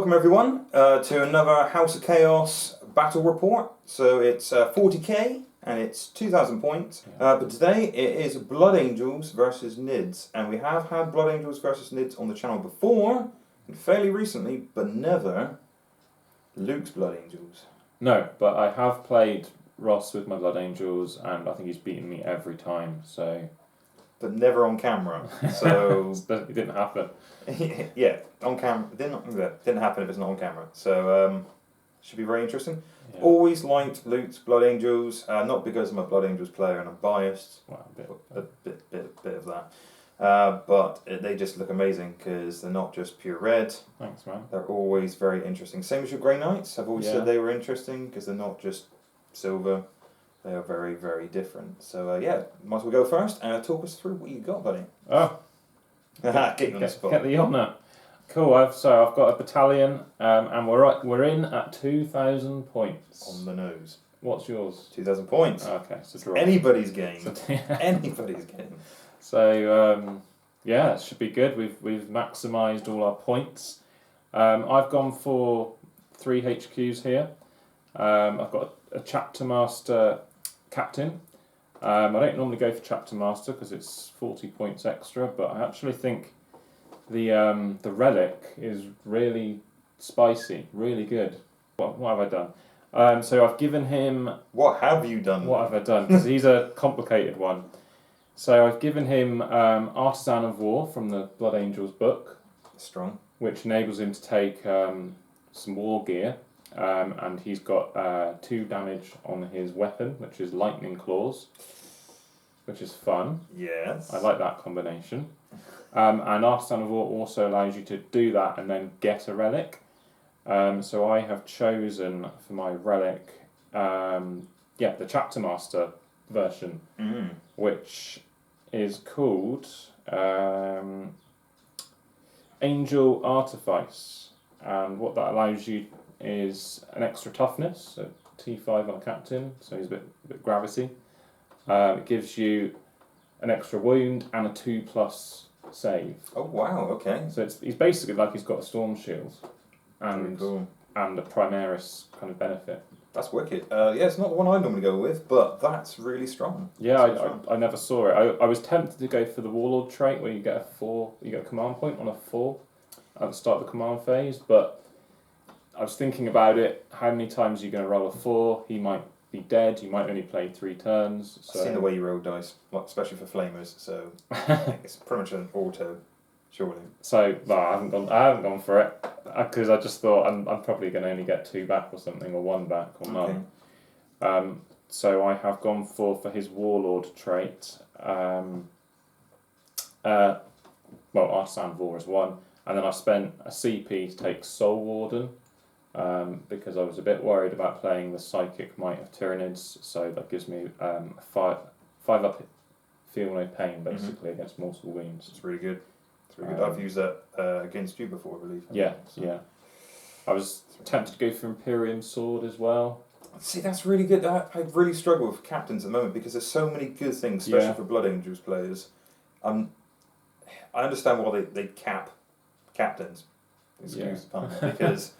welcome everyone to another House of Chaos battle report. So it's 40k and it's 2,000 points. But today it is Blood Angels versus Nids. And we have had Blood Angels versus Nids on the channel before, and fairly recently, but never Luke's Blood Angels. No, but I have played Ross with my Blood Angels, and I think he's beaten me every time, so... But never on camera, so... It didn't happen. Yeah, on camera. Didn't happen if it's not on camera. So, should be very interesting. Yeah. Always liked Luke's Blood Angels, not because I'm a Blood Angels player and I'm biased. Well, a bit of that. But they just look amazing because they're not just pure red. Thanks, man. They're always very interesting. Same as your Grey Knights. I've always said they were interesting because they're not just silver. They are very, very different. So, yeah, might as well go first and talk us through what you got, buddy. Oh. Get you on the spot. Get the honour. Cool, I've got a battalion, and we're in at 2,000 points. On the nose. What's yours? 2,000 points. Okay, so draw. Anybody's game. Anybody's game. So, yeah, it should be good. We've maximised all our points. I've gone for 3 HQs here. I've got a Chapter Master Captain. I don't normally go for Chapter Master because it's 40 points extra, but I actually think the relic is really spicy, really good. What have I done? So I've given him... What have you done? What have I done? Because he's a complicated one. So I've given him Artisan of War from the Blood Angels book. Strong. Which enables him to take some war gear. And he's got 2 damage on his weapon, which is Lightning Claws, which is fun. Yes. I like that combination. And Artisan of War also allows you to do that and then get a relic. So I have chosen for my relic, the Chapter Master version, which is called Angel Artifice. And what that allows you is an extra toughness, so T5 on a captain, so he's a bit gravity. It gives you an extra wound and a 2+ save. Oh wow, okay. So he's basically like he's got a storm shield and cool. And a Primaris kind of benefit. That's wicked. It's not the one I normally go with, but that's really strong. Yeah, I never saw it. I was tempted to go for the Warlord trait where you get a command point on a 4 at the start of the command phase, but I was thinking about it, how many times are you going to roll a 4? He might be dead, you might only play 3 turns. So. I've seen the way you roll dice, especially for flamers, so it's pretty much an auto, surely. So, I haven't gone for it, because I just thought I'm probably going to only get 2 back or something, or 1 back, or none. So I have gone for his Warlord trait. Artisan of War is 1, and then I spent a CP to take Soul Warden, because I was a bit worried about playing the Psychic Might of Tyranids, so that gives me 5 up feel no pain, basically, against mortal wounds. It's really good. It's really good. I've used that against you before, I believe. Yeah. I was tempted to go for Imperium Sword as well. See, that's really good. I really struggle with captains at the moment because there's so many good things, especially for Blood Angels players. I understand why they cap captains, excuse the pun, because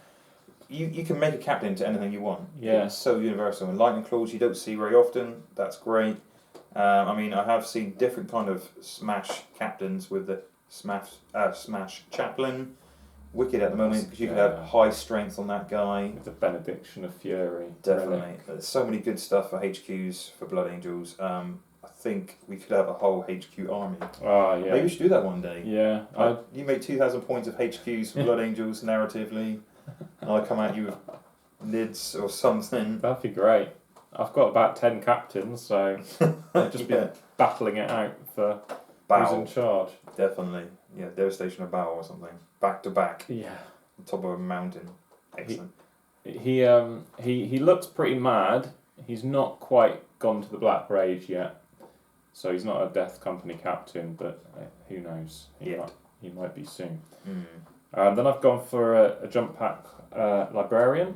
you can make a captain into anything you want. Yeah. It's so universal. And Lightning Claws you don't see very often. That's great. I have seen different kind of smash captains with the smash chaplain. Wicked at the moment because you could have high strength on that guy. With the Benediction of Fury. Definitely. There's so many good stuff for HQs for Blood Angels. I think we could have a whole HQ army. Oh, yeah. Maybe we should do that one day. Yeah. You make 2,000 points of HQs for Blood Angels narratively, and I'll come at you with Nids or something. That'd be great. I've got about 10 captains, so I'll just be battling it out for who's in charge. Definitely. Yeah, Devastation of Bow or something. Back to back. Yeah. On top of a mountain. Excellent. He looks pretty mad. He's not quite gone to the Black Rage yet. So he's not a Death Company captain, but who knows? He might be soon. Then I've gone for a jump pack librarian,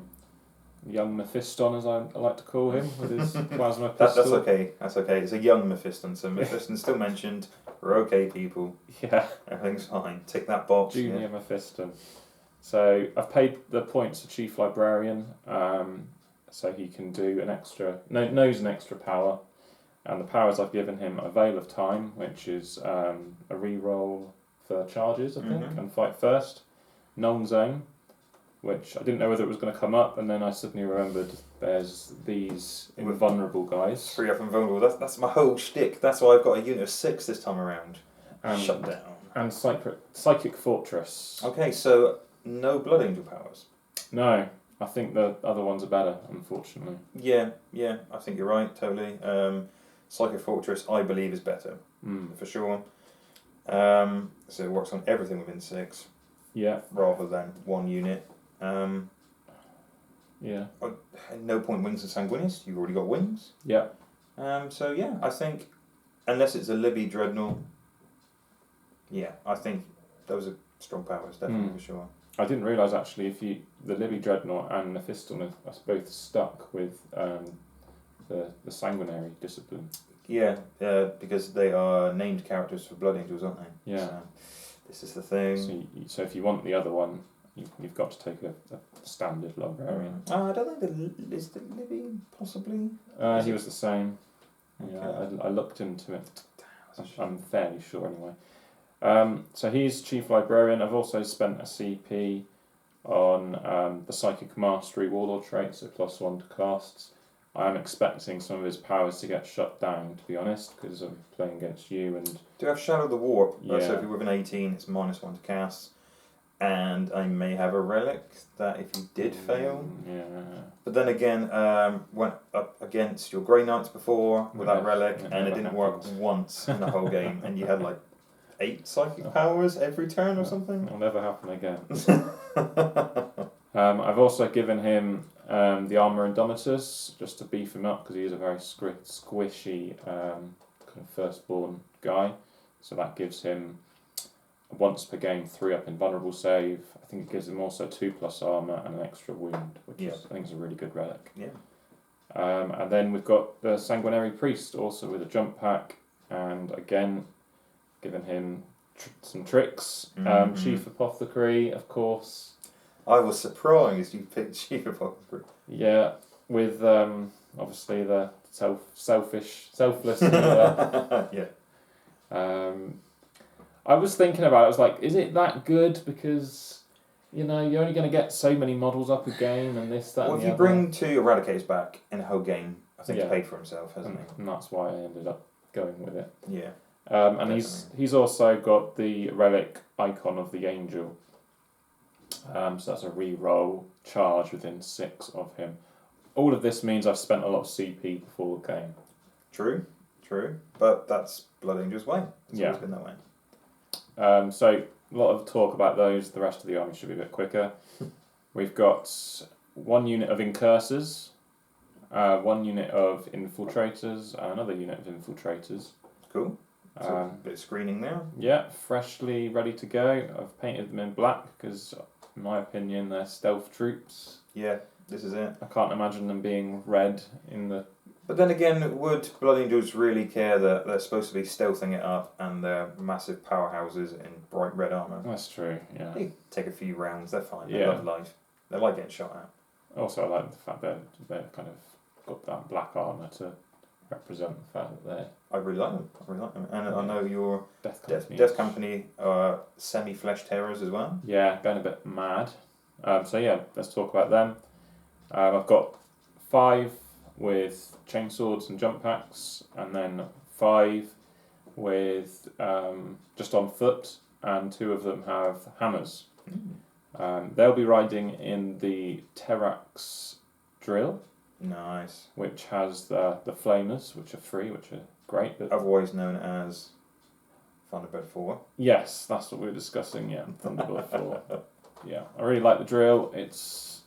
young Mephiston, as I like to call him, with his plasma pistol. That's okay. It's a young Mephiston, so Mephiston's still mentioned. We're okay, people. Yeah. Everything's fine. Tick that box. Junior Mephiston. So I've paid the points to Chief Librarian, so he can do knows an extra power, and the powers I've given him are Veil of Time, which is a reroll for charges, I think, and fight first. Null Zone, which I didn't know whether it was going to come up, and then I suddenly remembered there's these invulnerable guys. 3 up invulnerable. That's my whole shtick. That's why I've got a unit of 6 this time around. Shut down. And Psychic Fortress. Okay, so no Blood Angel powers. No, I think the other ones are better, unfortunately. Yeah, I think you're right, totally. Psychic Fortress, I believe, is better, for sure. So it works on everything within 6. Yeah. Rather than 1 unit. Yeah. No point wings and Sanguinis. You've already got wings. Yeah. So yeah, I think unless it's a Libby Dreadnought, yeah, I think those are strong powers, definitely for sure. I didn't realise actually the Libby Dreadnought and the Fiston are both stuck with the sanguinary discipline. Yeah, because they are named characters for Blood Angels, aren't they? Yeah. So this is the thing. So if you want the other one, you've got to take a standard librarian. I don't think is the Libby possibly. He was the same. Okay. Yeah, I looked into it. I'm fairly sure anyway. So he's Chief Librarian. I've also spent a CP on the Psychic Mastery Warlord trait, so +1 to casts. I am expecting some of his powers to get shut down, to be honest, because I'm playing against you. And do have Shadow the Warp, yeah. So if you're within 18, it's -1 to cast. And I may have a relic that if you did fail. Yeah. But then again, went up against your Grey Knights before with that relic, and it didn't work once in the whole game, and you had like 8 psychic powers every turn or something. It'll never happen again. I've also given him the Armour Indomitus just to beef him up because he is a very squishy kind of firstborn guy. So that gives him once per game 3 up invulnerable save. I think it gives him also 2+ armour and an extra wound, which is, I think is a really good relic. Yeah. And then we've got the Sanguinary Priest also with a jump pack, and again given him some tricks. Chief Apothecary, of course. I was surprised you picked Chief Apothecary. Yeah, with obviously the selfless. Yeah. I was thinking about it. I was like, is it that good? Because you're only going to get so many models up a game, and this, that. Well, and if you bring 2 Eradicators back in a whole game, I think he's paid for himself, hasn't he? And that's why I ended up going with it. Yeah. And he's also got the relic icon of the angel. So that's a re-roll charge within 6 of him. All of this means I've spent a lot of CP before the game. True. But that's Blood Angel's way. It's always been that way. So a lot of talk about those. The rest of the army should be a bit quicker. We've got 1 unit of Incursors, 1 unit of Infiltrators, another unit of Infiltrators. Cool. So a bit of screening there. Yeah, freshly ready to go. I've painted them in black because, in my opinion, they're stealth troops. Yeah, this is it. I can't imagine them being red in the... But then again, would Blood Angels really care that they're supposed to be stealthing it up and they're massive powerhouses in bright red armour? That's true, yeah. They take a few rounds, they're fine. They love life. They like getting shot at. Also, I like the fact that they're kind of got that black armour to represent the fact that they're... I really like them. And I know your Death Company are semi-flesh terrors as well. Yeah, going a bit mad. So yeah, let's talk about them. I've got 5 with chainswords and jump packs, and then 5 with just on foot, and 2 of them have hammers. They'll be riding in the Terax drill. Nice. Which has the flamers, which are free, which are great. Otherwise known as Thunderbird 4. Yes, that's what we were discussing, yeah. Thunderbird 4. Yeah, I really like the drill. It's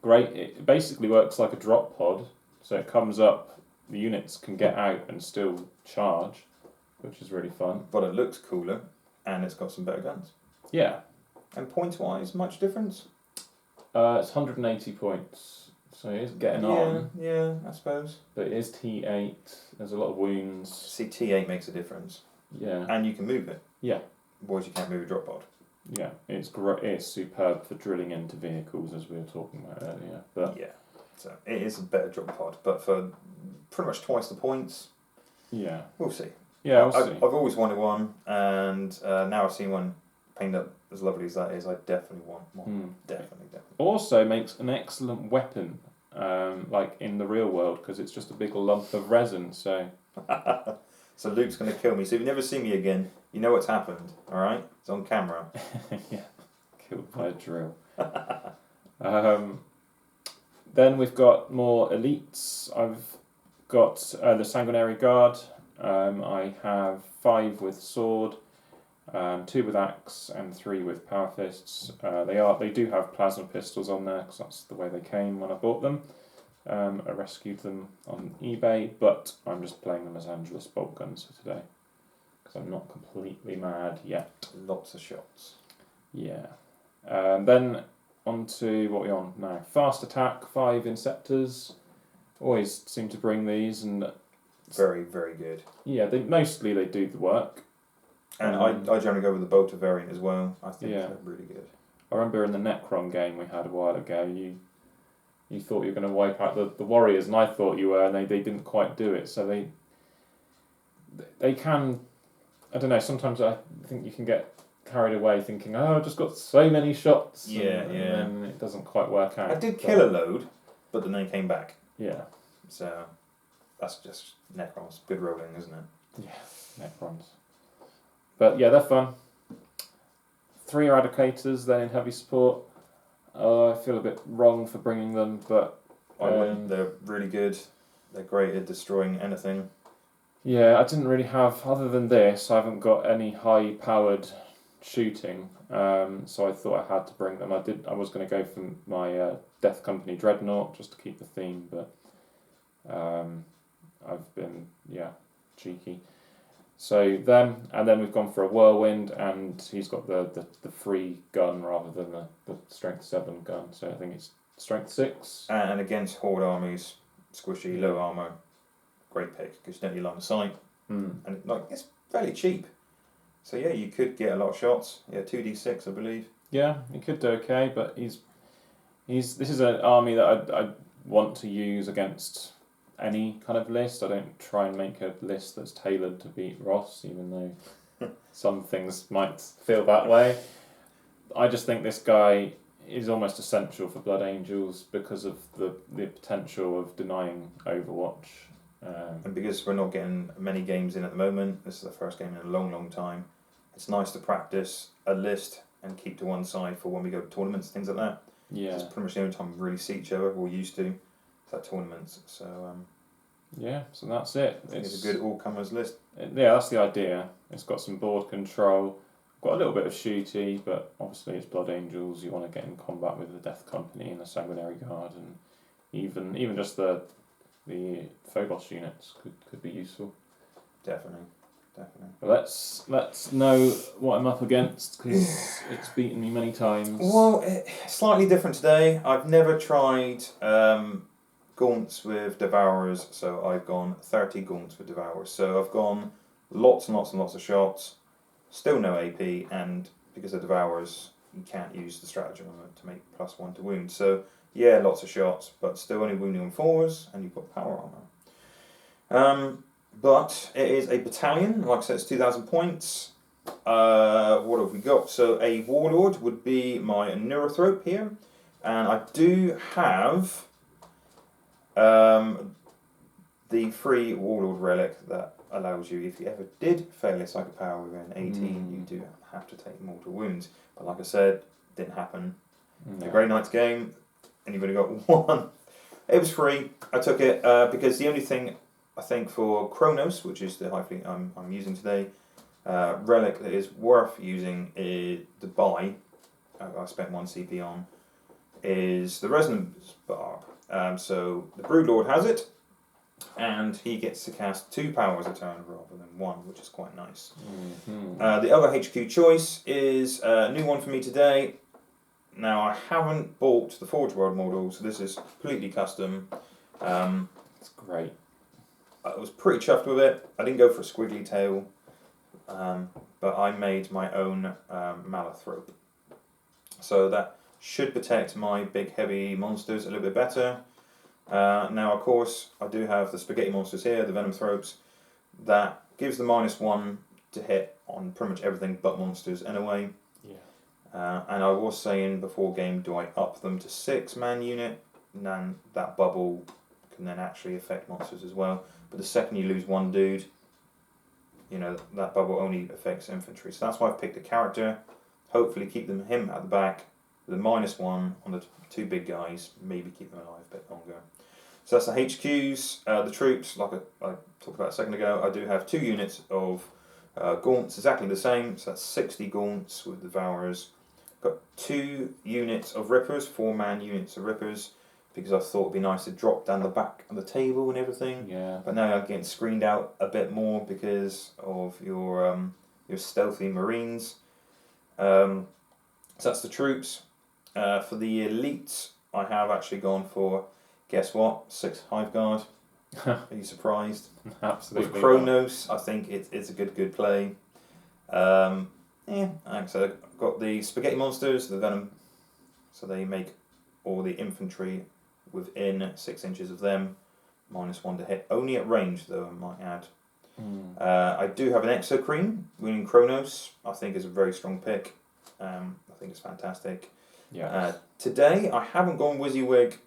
great. It basically works like a drop pod. So it comes up, the units can get out and still charge, which is really fun. But it looks cooler, and it's got some better guns. Yeah. And points-wise, much difference? It's 180 points, so it is getting on. Yeah, I suppose. But it is T8, there's a lot of wounds. See, T8 makes a difference. Yeah. And you can move it. Yeah. Boys, you can't move a drop pod. Yeah, it's great. It's superb for drilling into vehicles, as we were talking about earlier. But yeah, so it is a better drop pod, but for pretty much twice the points. Yeah, We'll see. yeah, we'll see. I've always wanted one, and now I've seen one painted up as lovely as that is. I definitely want one. Definitely. Also makes an excellent weapon, like in the real world, because it's just a big lump of resin. So. So Luke's going to kill me. So if you never see me again, you know what's happened. All right, it's on camera. Yeah, killed by a drill. Then we've got more elites. I've got the Sanguinary Guard. I have 5 with sword, 2 with axe, and 3 with power fists. They do have plasma pistols on there because that's the way they came when I bought them. I rescued them on eBay, but I'm just playing them as Angelus bolt guns for today because I'm not completely mad yet. Lots of shots. Yeah. Then on to what we're on now. Fast attack, 5 Inceptors. Always seem to bring these, and very, very good. Yeah, they do the work. And I generally go with the Bolter variant as well. I think they're really good. I remember in the Necron game we had a while ago, you thought you were going to wipe out the warriors, and I thought you were, and they didn't quite do it. So they can, I don't know, sometimes I think you can get carried away thinking, oh, I've just got so many shots. Yeah, and then it doesn't quite work out. I did kill a load, but then they came back. Yeah. So that's just Necrons. Good rolling, isn't it? Yeah, Necrons. But yeah, they're fun. 3 Eradicators, then in heavy support. I feel a bit wrong for bringing them, but they're really good. They're great at destroying anything. Yeah, I didn't really have, other than this, I haven't got any high-powered shooting, so I thought I had to bring them. I was going to go for my Death Company Dreadnought, just to keep the theme, but I've been, cheeky. So them, and then we've gone for a Whirlwind, and he's got the free gun rather than the Strength 7 gun, so I think it's Strength 6. And against Horde armies, squishy, low armour, great pick, because you don't need line of sight. And it's fairly cheap. So yeah, you could get a lot of shots. Yeah, 2d6 I believe. Yeah, he could do okay, but this is an army that I want to use against any kind of list. I don't try and make a list that's tailored to beat Ross, even though some things might feel that way. I just think this guy is almost essential for Blood Angels because of the potential of denying Overwatch. And because we're not getting many games in at the moment, this is the first game in a long, long time, it's nice to practice a list and keep to one side for when we go to tournaments, things like that. Yeah. It's pretty much the only time we really see each other, or used to. At tournaments, so so that's it. It's a good all-comers list. That's the idea. It's got some board control, got a little bit of shooty, but obviously it's Blood Angels. You want to get in combat with the Death Company and the Sanguinary Guard, and even just the Phobos units could be useful. Definitely. But let's know what I'm up against, because it's beaten me many times. Well, slightly different today. I've never tried gaunts with Devourers, so I've gone 30 gaunts with Devourers. So I've gone lots and lots and lots of shots, still no AP, and because of Devourers, you can't use the stratagem to make +1 to wound. So yeah, lots of shots, but still only wounding on 4s, and you've got power armor. But it is a battalion, like I said, it's 2,000 points. What have we got? So a Warlord would be my Neurothrope here, and I do have the free Warlord relic that allows you, if you ever did fail a psychic power within 18, you do have to take mortal wounds. But like I said, didn't happen. The Grey Knights game, and you've only got 1. It was free. I took it because the only thing I think for Kronos, which is the high fleet I'm using today, relic that is worth using to buy, I spent 1 CP on, is the Resonance Barb. So the Broodlord has it, and he gets to cast 2 powers a turn rather than 1, which is quite nice. The other HQ choice is a new one for me today. Now, I haven't bought the Forge World model, so this is completely custom. It's great. I was pretty chuffed with it. I didn't go for a squiggly tail. but I made my own Malathrop. So that should protect my big heavy monsters a little bit better. Now, of course, I do have the spaghetti monsters here, the Venom Thropes. That gives the -1 to hit on pretty much everything but monsters anyway. Yeah. And I was saying before game, do I up them to 6-man unit? And then that bubble can then actually affect monsters as well. But the second you lose one dude, you know, that bubble only affects infantry. So that's why I've picked a character. Hopefully keep him at the back with a -1 on the two big guys. Maybe keep them alive a bit longer. So that's the HQs. The troops, like I talked about a second ago, I do have 2 units of gaunts, exactly the same. So that's 60 gaunts with Devourers. Got 2 units of Rippers, 4-man units of Rippers, because I thought it'd be nice to drop down the back of the table and everything. Yeah. But now I'm getting screened out a bit more because of your stealthy Marines. So that's the troops. For the elites, I have actually gone for, guess what, 6 Hive Guard. Are you surprised? Absolutely. With Kronos, I think it's a good play. So I've got the spaghetti monsters, the Venom, so they make all the infantry within 6 inches of them, -1 to hit. Only at range, though, I might add. I do have an Exocrine, winning Kronos. I think is a very strong pick. I think it's fantastic. Yeah. Today, I haven't gone WYSIWYG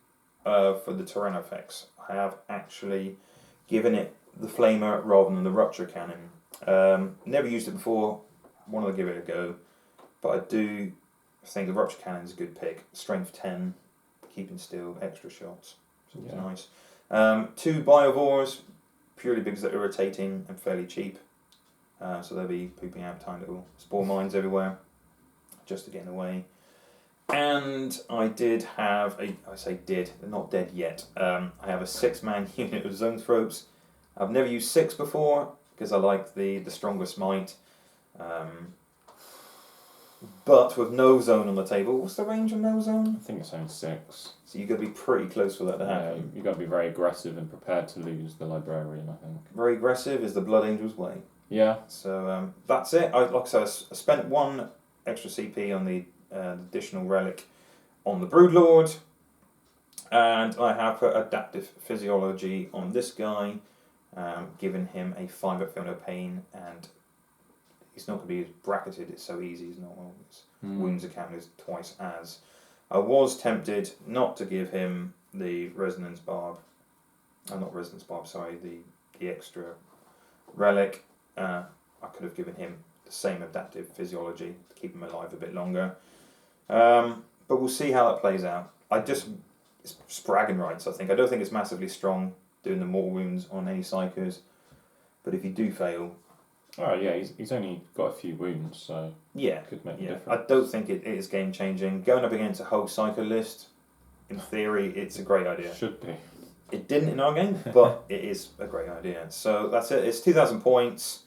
for the Tyranids effects. I have actually given it the Flamer rather than the Rupture Cannon. Never used it before. Wanted to give it a go, but I do think the Rupture Cannon is a good pick. Strength 10, keeping still, extra shots. So it's nice. 2 Biovores, purely because they're irritating and fairly cheap. So they'll be pooping out tiny little spore mines everywhere, just to get in the way. And I did have they're not dead yet. I have a 6-man unit of Zone Thropes. I've never used 6 before because I like the stronger smite. But with no zone on the table, what's the range of no zone? I think it's only 6. So you've got to be pretty close for that to happen. You've got to be very aggressive and prepared to lose the librarian, I think. Very aggressive is the Blood Angel's way. Yeah. So that's it. Like I said, I spent 1 extra CP on the additional relic on the Broodlord, and I have put adaptive physiology on this guy, giving him a 5 at Feel No Pain, and he's not going to be bracketed. It's so easy. He's not. His wounds are counted twice as. I was tempted not to give him the resonance barb. Not resonance barb. Sorry, the extra relic. I could have given him the same adaptive physiology to keep him alive a bit longer. But we'll see how that plays out. It's bragging rights, I think. I don't think it's massively strong doing the mortal wounds on any psychers. But if you do fail... Oh yeah, he's only got a few wounds, so could make a difference. I don't think it is game changing. Going up against a whole psycho list, in theory, it's a great idea. Should be. It didn't in our game, but it is a great idea. So that's it. It's 2,000 points,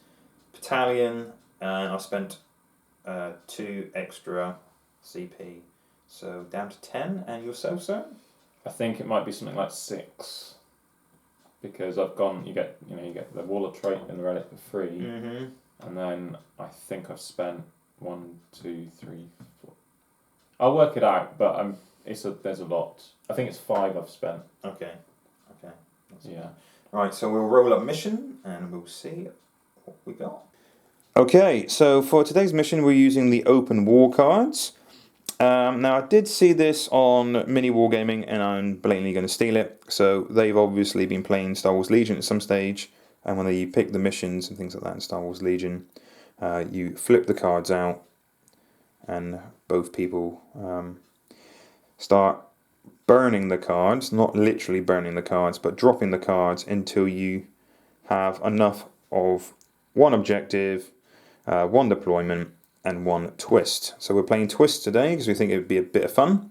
battalion, and I spent 2 extra CP. So down to 10, and yourself, sir? I think it might be something like 6. Because I've gone, you get the Wall of Trait and the Relic for free, and then I think I've spent 1, 2, 3, 4. I'll work it out, but there's a lot. I think it's 5 I've spent. Okay. Yeah. Right, so we'll roll up mission, and we'll see what we got. Okay, so for today's mission, we're using the open war cards. Now, I did see this on Mini Wargaming, and I'm blatantly going to steal it. So they've obviously been playing Star Wars Legion at some stage, and when they pick the missions and things like that in Star Wars Legion, you flip the cards out, and both people start burning the cards, not literally burning the cards, but dropping the cards until you have enough of one objective, one deployment, and 1 twist. So we're playing twist today because we think it would be a bit of fun,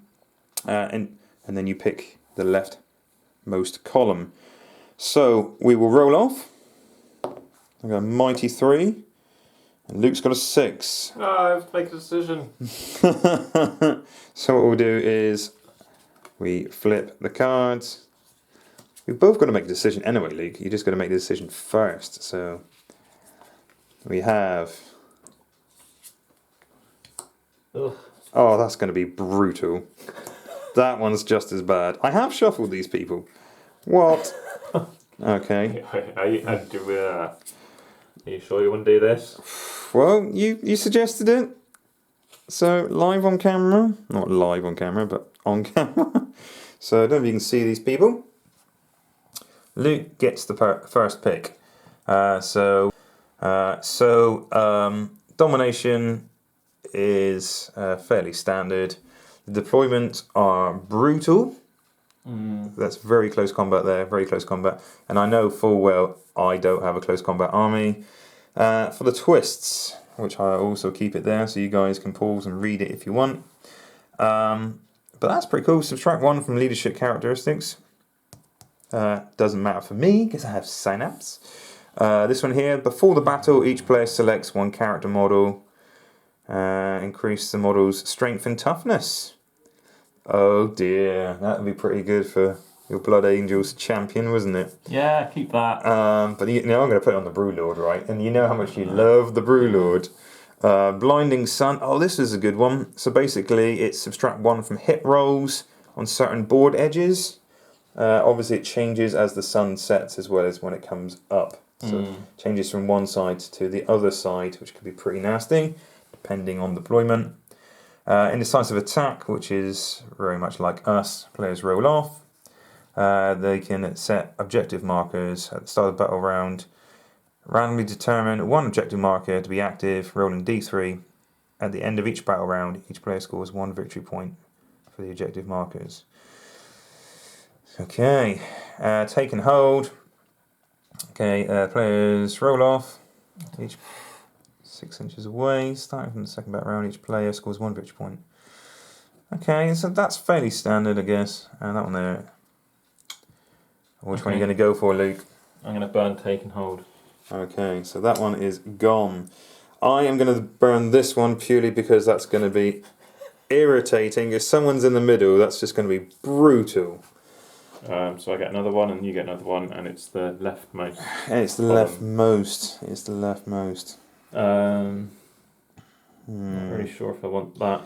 and then you pick the leftmost column. So we will roll off. I got a mighty 3, and Luke's got a 6. No, I have to make a decision. So what we'll do is we flip the cards. We've both got to make a decision anyway, Luke. You just got to make the decision first. So We have... Ugh. Oh, that's going to be brutal. That one's just as bad. I have shuffled these people. What? Okay. Are you sure you wouldn't do this? Well, you suggested it. So, live on camera. Not live on camera, but on camera. So, I don't know if you can see these people. Luke gets the first pick. Domination is fairly standard. The deployments are brutal. That's very close combat there, very close combat. And I know full well I don't have a close combat army. For the twists, which I also keep it there so you guys can pause and read it if you want. But that's pretty cool. Subtract 1 from leadership characteristics. Doesn't matter for me because I have synapse. This one here, before the battle, each player selects one character model. Increase the model's strength and toughness. Oh dear, that would be pretty good for your Blood Angels champion, wasn't it? Yeah, keep that. But you know, I'm going to put it on the Brewlord, right? And you know how much you love the Brewlord. Blinding Sun. Oh, this is a good one. So basically, it's subtract 1 from hit rolls on certain board edges. Obviously, it changes as the sun sets as well as when it comes up. So it changes from one side to the other side, which could be pretty nasty, depending on deployment. Indecisive attack, which is very much like us. Players roll off. They can set objective markers at the start of the battle round. Randomly determine one objective marker to be active, rolling d3. At the end of each battle round, each player scores 1 victory point for the objective markers. Okay, take and hold. Okay, players roll off. Each 6 inches away. Starting from the second battle round, each player scores 1 victory point. Okay, so that's fairly standard, I guess. And that one there. Which one are you going to go for, Luke? I'm going to burn take and hold. Okay, so that one is gone. I am going to burn this one purely because that's going to be irritating. If someone's in the middle, that's just going to be brutal. So I get another one and you get another one, and it's the leftmost. It's the leftmost. It's the leftmost. Not really sure if I want that.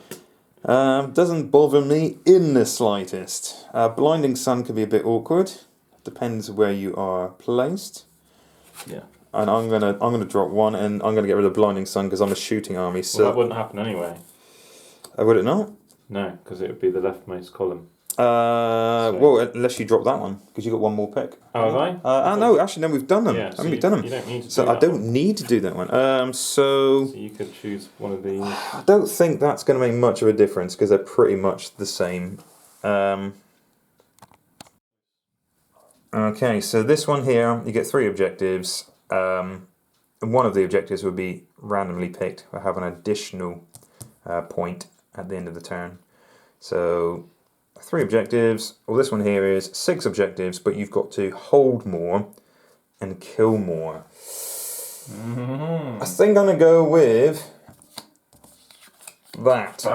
Doesn't bother me in the slightest. Blinding Sun can be a bit awkward. Depends where you are placed. Yeah. And I'm gonna drop 1, and I'm gonna get rid of Blinding Sun because I'm a shooting army. So that wouldn't happen anyway. Would it not? No, because it would be the leftmost column. Well, unless you drop that one, because you got one more pick. Oh, have I? No, actually, no, we've done them. Yeah, so we've done them. You don't need to so do I that don't one. need to do that one. So you could choose one of these. I don't think that's going to make much of a difference because they're pretty much the same. Okay, so this one here, you get 3 objectives. And one of the objectives would be randomly picked. I have an additional point at the end of the turn. So 3 objectives. Well, this one here is 6 objectives, but you've got to hold more and kill more. I think I'm going to go with that.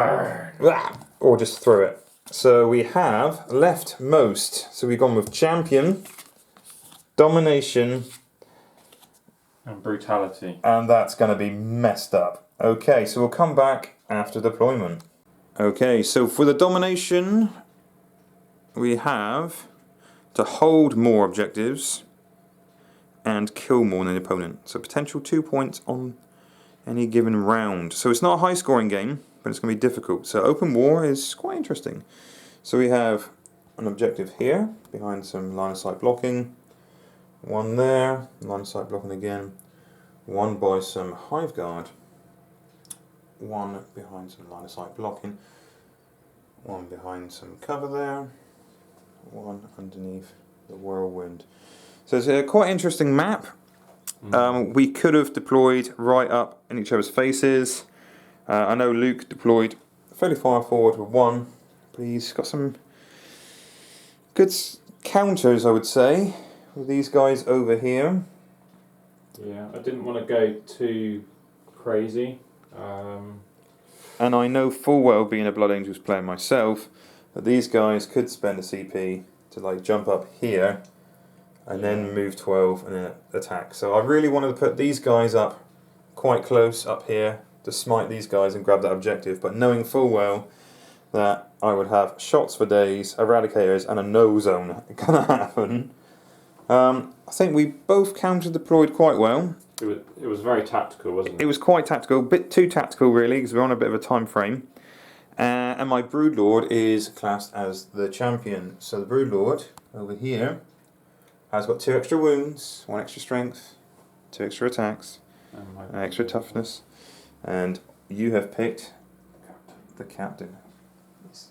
Or just throw it. So we have leftmost. So we've gone with champion, domination, and brutality. And that's going to be messed up. Okay, so we'll come back after deployment. Okay, so for the domination, we have to hold more objectives and kill more than the opponent. So potential 2 points on any given round. So it's not a high scoring game, but it's going to be difficult. So open war is quite interesting. So we have an objective here, behind some line of sight blocking. One there, line of sight blocking again. One by some hive guard. One behind some line of sight blocking. One behind some cover there. One underneath the whirlwind. So it's a quite interesting map. We could have deployed right up in each other's faces. I know Luke deployed fairly far forward with 1, but he's got some good counters, I would say, with these guys over here. Yeah, I didn't want to go too crazy. And I know full well, being a Blood Angels player myself, that these guys could spend a CP to like jump up here and then move 12 and then attack. So I really wanted to put these guys up quite close up here to smite these guys and grab that objective, but knowing full well that I would have shots for days, eradicators, and a no zone gonna happen. I think we both counter deployed quite well. It was very tactical, wasn't it? It was quite tactical, a bit too tactical really, because we're on a bit of a time frame. And my Broodlord is classed as the champion. So the Broodlord over here has got 2 extra wounds, 1 extra strength, 2 extra attacks, extra toughness, and you have picked the captain.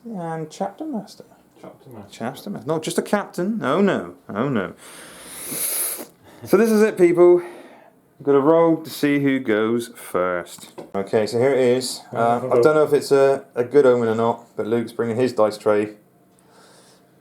And chapter master. Chapter master. No, just a captain. Oh no. Oh no. So this is it, people. Got to roll to see who goes first. Okay, so here it is. I don't know if it's a good omen or not, but Luke's bringing his dice tray.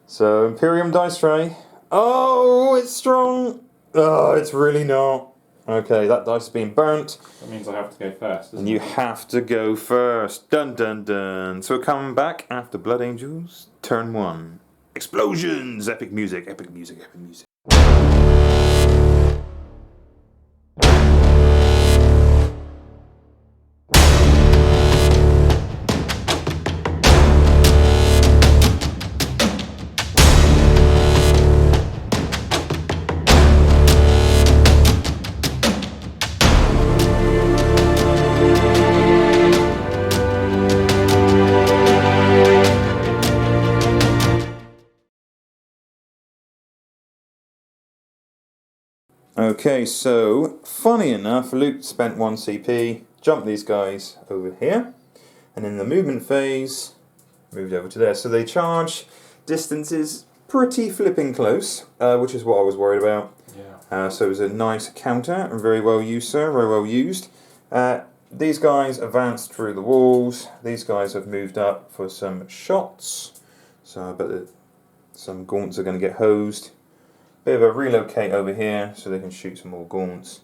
So Imperium dice tray. Oh, it's strong. Oh, it's really not. Okay, that dice is being burnt. That means I have to go first, doesn't And you have to go first. Dun dun dun. So we're coming back after Blood Angels, turn 1. Explosions! Epic music, epic music, epic music. Okay, so funny enough, Luke spent 1 CP, jumped these guys over here, and in the movement phase, moved over to there. So they charge distances pretty flipping close, which is what I was worried about. Yeah. So it was a nice counter, and very well used, sir, very well used. These guys advanced through the walls. These guys have moved up for some shots. So I bet that some gaunts are going to get hosed. Bit of a relocate over here so they can shoot some more gaunts.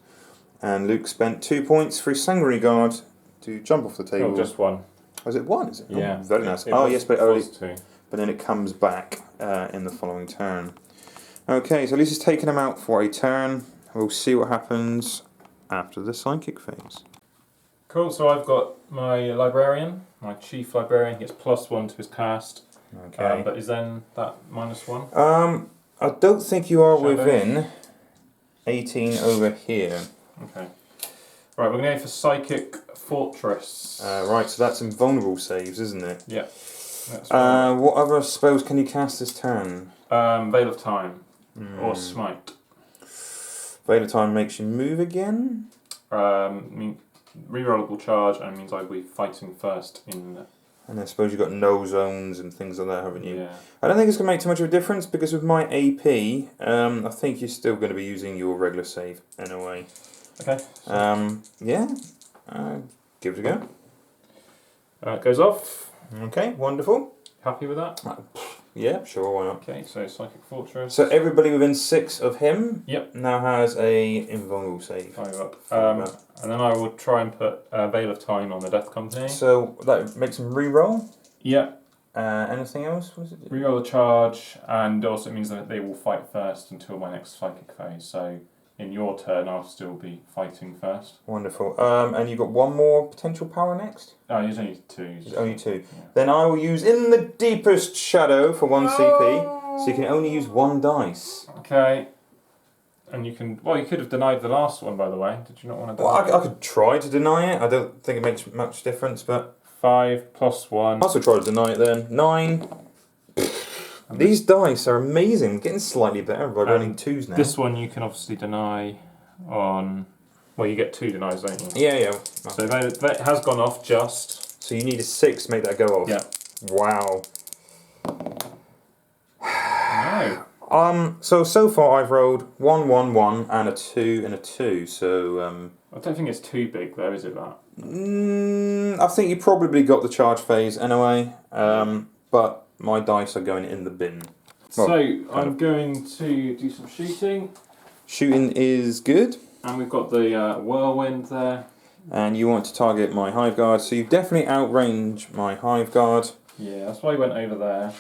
And Luke spent 2 points for his Sanguinary Guard to jump off the table. Oh, just 1. Was it 1, is it? Yeah. Oh, very nice. Yes, but only. 2. But then it comes back in the following turn. Okay, so Lisa's taken him out for a turn. We'll see what happens after the psychic phase. Cool, so I've got my Librarian, my Chief Librarian. He gets +1 to his cast. Okay. But is then that -1? I don't think you are Shadow. within 18 over here. Okay. Right, we're going to go for Psychic Fortress. Right, so that's invulnerable saves, isn't it? Yeah. That's right. What other spells can you cast this turn? Veil of Time or Smite. Veil of Time makes you move again? Rerollable charge and means I'll be fighting first in. And I suppose you've got no zones and things like that, haven't you? Yeah. I don't think it's going to make too much of a difference because with my AP, I think you're still going to be using your regular save anyway. Okay. Yeah. Give it a go. It goes off. Okay, wonderful. Happy with that? Yeah, sure, why not? Okay, so Psychic Fortress. So everybody within 6 of him Yep. now has a invulnerable save. 5 up. And then I will try and put Veil of Time on the Death Company. So that makes him re-roll. Yep. Anything else? What does it do? Reroll the charge, and also it means that they will fight first until my next psychic phase. So in your turn, I'll still be fighting first. Wonderful. And you've got 1 more potential power next? Oh, there's only 2. There's only 2. Yeah. Then I will use In the Deepest Shadow for 1 CP. So you can only use 1 dice. Okay. And you can. Well, you could have denied the last one, by the way. Did you not want to Well, deny I could try to deny it. I don't think it makes much difference, but 5 + 1. I'll also try to deny it then. 9. These dice are amazing. Getting slightly better by running 2s now. This one you can obviously deny on. Well, you get 2 denies, don't you? Yeah. So that has gone off just. So you need a 6 to make that go off. Yeah. Wow. No. So far I've rolled 1, 1, 1, and a 2 and a 2. So I don't think it's too big, though, is it? That. I think you probably got the charge phase anyway. But my dice are going in the bin. Well, so I'm going to do some shooting. Shooting is good. And we've got the whirlwind there. And you want to target my Hive Guard, so you definitely outrange my Hive Guard. Yeah, that's why I went over there.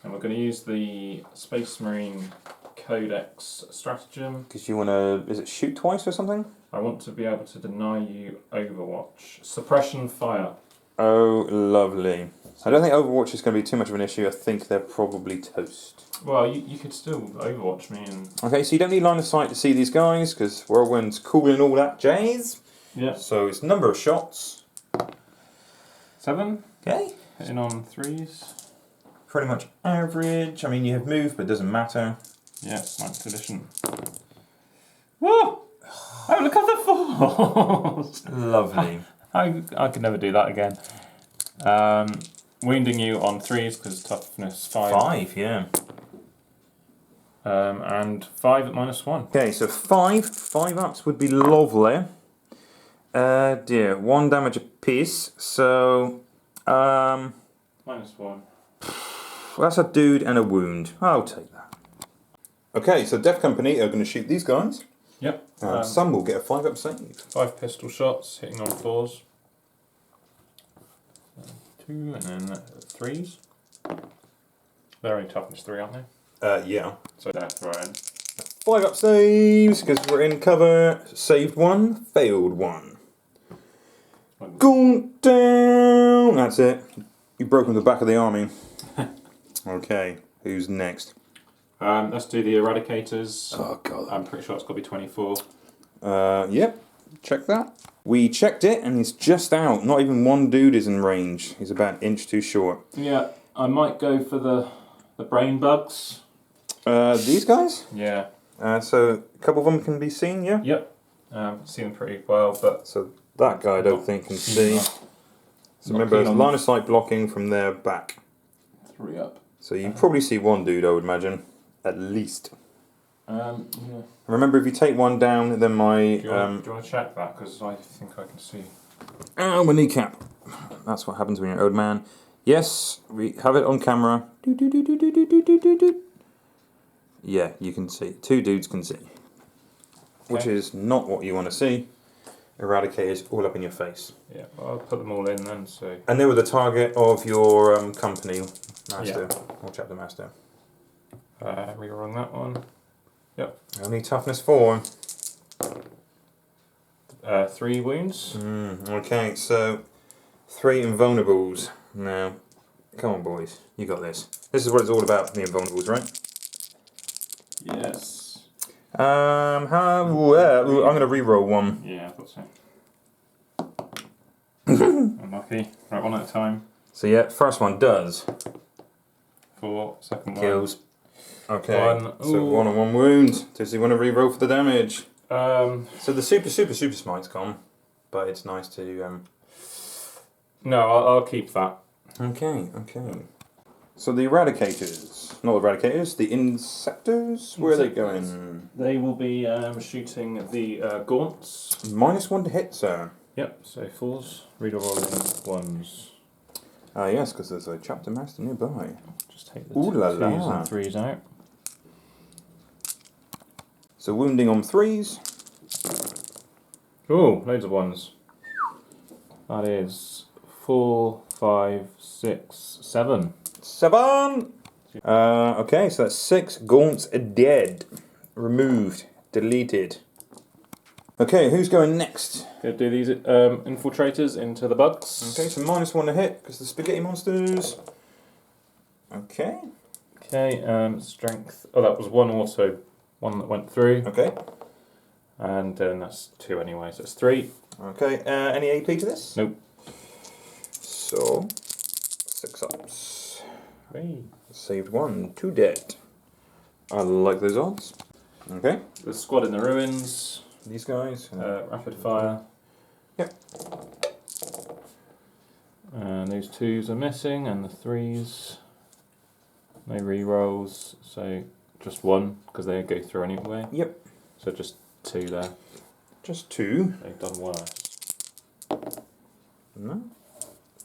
And we're going to use the Space Marine Codex stratagem. Because you want to, is it shoot twice or something? I want to be able to deny you Overwatch. Suppression fire. Oh, lovely. I don't think Overwatch is going to be too much of an issue. I think they're probably toast. Well, you could still Overwatch me and... Okay, so you don't need line of sight to see these guys, because Whirlwind's cool and all that jazz. Yeah. So it's number of shots. 7. Okay. Hitting on 3s. Pretty much average. I mean, you have moved, but it doesn't matter. Yeah, 9th edition. Whoa! Oh, look at the 4s! Lovely. I could never do that again. Wounding you on 3s because toughness 5. 5, yeah. And 5 at -1. Okay, so 5 ups would be lovely. Dear, 1 damage apiece. So, -1. that's a dude and a wound. I'll take that. Okay, so Death Company are going to shoot these guys. Yep. Some will get a 5 up save. 5 pistol shots, hitting on 4s. 2 and then 3s. They're only toughness 3, aren't they? Yeah. So they're throwing. 5 up saves, because we're in cover. Saved 1, failed 1. Go down! That's it. You've broken the back of the army. Okay, who's next? Let's do the Eradicators. Oh, God. I'm pretty sure it's got to be 24. Yep, check that. We checked it, and he's just out. Not even one dude is in range. He's about an inch too short. Yeah, I might go for the brain bugs. These guys? Yeah. So a couple of them can be seen, yeah? Yep. See them pretty well, but... So that guy I don't think can see. So remember, there's line of sight blocking from their back. 3 up. So you probably see one dude, I would imagine. At least. Yeah. Remember, if you take one down, then my... Do you want to check that? Because I think I can see. Oh, my kneecap. That's what happens when you're an old man. Yes, we have it on camera. Yeah, you can see. 2 dudes can see. Which is not what you want to see. Eradicators all up in your face. Yeah, well, I'll put them all in then, so... And they were the target of your company master, or chapter master. Rerun that one. Yep. Only toughness 4. 3 wounds. Okay, so 3 invulnerables. Now, come on, boys, you got this. This is what it's all about, the invulnerables, right? Yes. I'm going to re-roll 1. Yeah, I thought so. Unlucky. Right, 1 at a time. So yeah, first one does. 4, second one. Kills. Okay, 1. so 1 on 1 wound. Does he want to re-roll for the damage? So So the super smite's gone, but it's nice to... No, I'll keep that. Okay. So the Eradicators, not the Eradicators, the Insectors, where are they going? They will be shooting the gaunts. -1 to hit, sir. Yep, so 4s, rerolling 1s. Ah yes, because there's a chapter master nearby. Just take the Ooh la 2s la. and 3s out. So wounding on 3s. Ooh, loads of 1s. That is 4, 5, 6, 7. 7! Okay, so that's 6 gaunts dead. Removed. Deleted. Okay, who's going next? Gonna do these infiltrators into the bugs. Okay, so -1 to hit, because the spaghetti monsters. Okay. Okay, strength. Oh, that was 1 auto. 1 that went through. Okay. And then that's 2 anyway, so it's 3. Okay, any AP to this? Nope. So, 6 ups. 3. Saved 1, 2 dead. I like those odds. Okay. The squad in the ruins. These guys. Rapid fire. Yep. And those 2s are missing, and the 3s. No re-rolls, so just 1, because they go through anyway. Yep. So just 2 there. Just 2. They've done worse. No.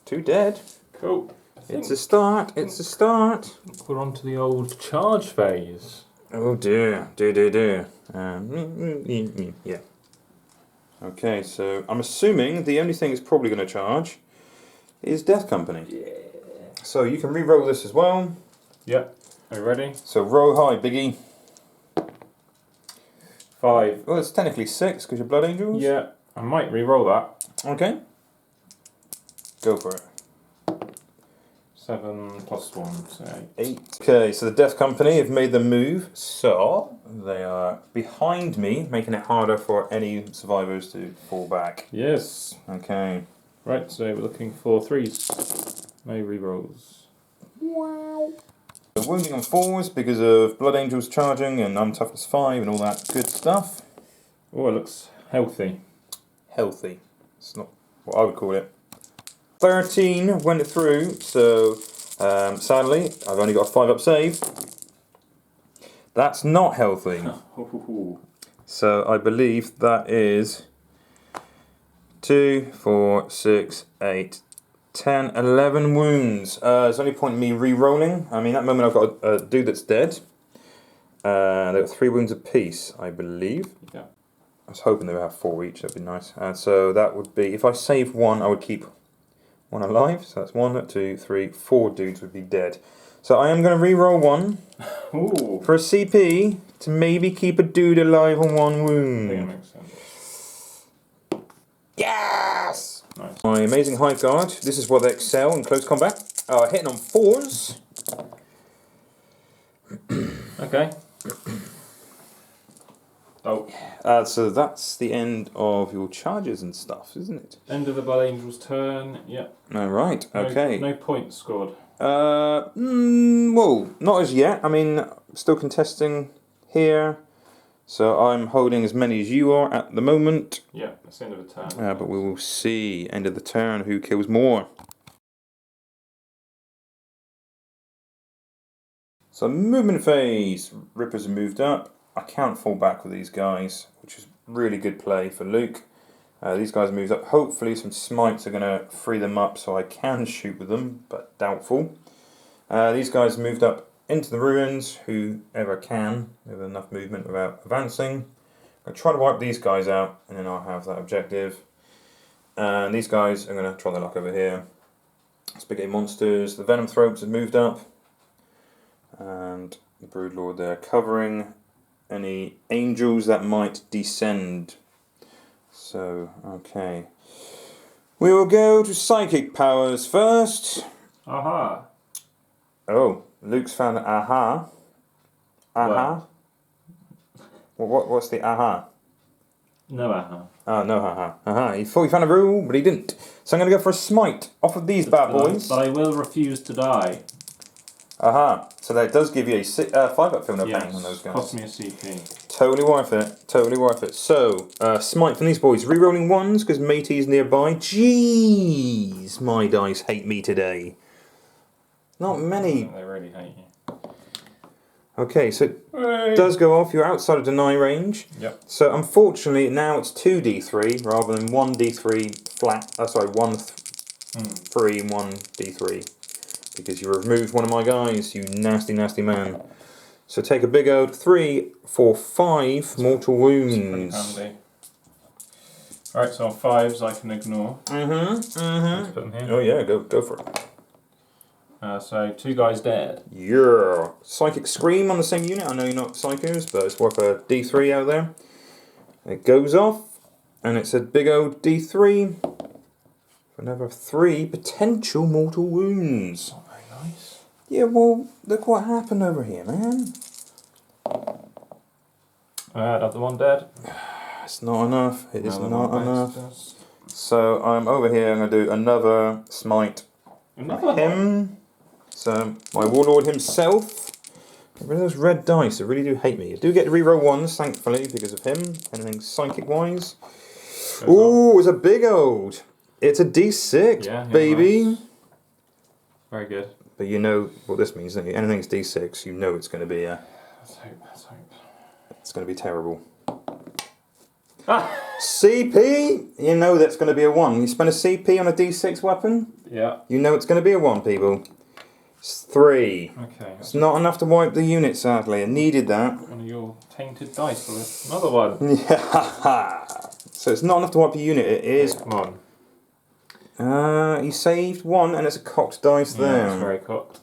2 dead. Cool. It's a start. It's a start. We're on to the old charge phase. Oh dear. Dear. Yeah. Okay, so I'm assuming the only thing it's probably going to charge is Death Company. Yeah. So you can re-roll this as well. Yep. Are you ready? So roll high, Biggie. 5 5. Well, it's technically 6 because you're Blood Angels. Yeah, I might re-roll that. Okay. Go for it. 7 plus 1, so 8. Okay, so the Death Company have made the move, so they are behind me, making it harder for any survivors to fall back. yes. Okay. Right, so we're looking for 3s. No re-rolls. Wow. So wounding on 4s because of Blood Angels charging and I'm toughness 5 and all that good stuff. Oh, it looks healthy. Healthy. It's not what I would call it. 13 went through, so sadly I've only got a 5 up save. That's not healthy. So I believe that is 2, 4, 6, 8, 10, 11 wounds. There's only point in me re-rolling. I mean, at the moment I've got a dude that's dead. They've got 3 wounds apiece, I believe. Yeah. I was hoping they would have 4 each, that'd be nice. So that would be, if I save 1, I would keep 1 alive. So that's 1, 2, 3, 4 dudes would be dead. So I am going to re-roll 1 Ooh. for a CP to maybe keep a dude alive on 1 I think wound. that makes sense. Yes! Nice. My amazing Hive Guard, this is where they excel in close combat. Hitting on 4s. Okay. Oh. So that's the end of your charges and stuff, isn't it? End of the Blood Angel's turn. Yep. Alright, okay. No points scored. Well, not as yet. I mean, still contesting here. So I'm holding as many as you are at the moment. Yeah, that's the end of the turn. But we will see, end of the turn, who kills more. So movement phase. Rippers have moved up. I can't fall back with these guys, which is really good play for Luke. These guys moved up. Hopefully some smites are going to free them up so I can shoot with them, but doubtful. These guys moved up into the ruins, whoever can, with enough movement without advancing. I'm going to try to wipe these guys out, and then I'll have that objective. And these guys are going to try their luck over here. Spaghetti monsters. The Venom Throats have moved up. And the Broodlord there, covering any angels that might descend. So, okay. We will go to psychic powers first. Aha. Oh, Luke's found aha. Aha. What's the aha? No aha. Oh, no aha. Aha. He thought he found a rule, but he didn't. So I'm going to go for a smite off of these bad boys. But I will refuse to die. Aha. So that does give you a 5 up feel no pain on those guys. Cost me a CP. Totally worth it. Totally worth it. So, smite from these boys. Rerolling 1s because matey's nearby. Jeez, my dice hate me today. Not many. They really hate you. Okay, so it does go off. You're outside of deny range. Yep. So unfortunately now it's 2d3 rather than 1d3 flat. Sorry, 3 and 1d3. Because you removed one of my guys, you nasty, nasty man. So take a big old 3, 4, 5 mortal wounds. Handy. Alright, so on 5s I can ignore. Let's put them here. Oh yeah, go for it. So 2 guys dead. Yeah. Psychic Scream on the same unit. I know you're not psychos, but it's worth a D3 out there. It goes off, and it's a big old D3 for another 3 potential mortal wounds. Not very nice. Yeah, well, look what happened over here, man. Another one dead. It's not enough. It is Another not one enough. does. So I'm over here. I'm going to do another smite. Another Him. So my warlord himself. Get rid of those red dice. They really do hate me. I do get to reroll 1s, thankfully, because of him. Anything psychic wise. Ooh, it's a big old. It's a D6, yeah, baby. Nice. Very good. But you know what this means, don't you? Anything's D6, you know it's going to be a. Let's hope. It's going to be terrible. CP, you know that's going to be a 1. You spend a CP on a D6 weapon, Yeah. you know it's going to be a 1, people. It's 3. Okay. It's not enough to wipe the unit, sadly. I needed that. One of your tainted dice for it. Another one. Yeah. So it's not enough to wipe the unit. It is. Come on. He saved 1, and it's a cocked dice there. It's very cocked.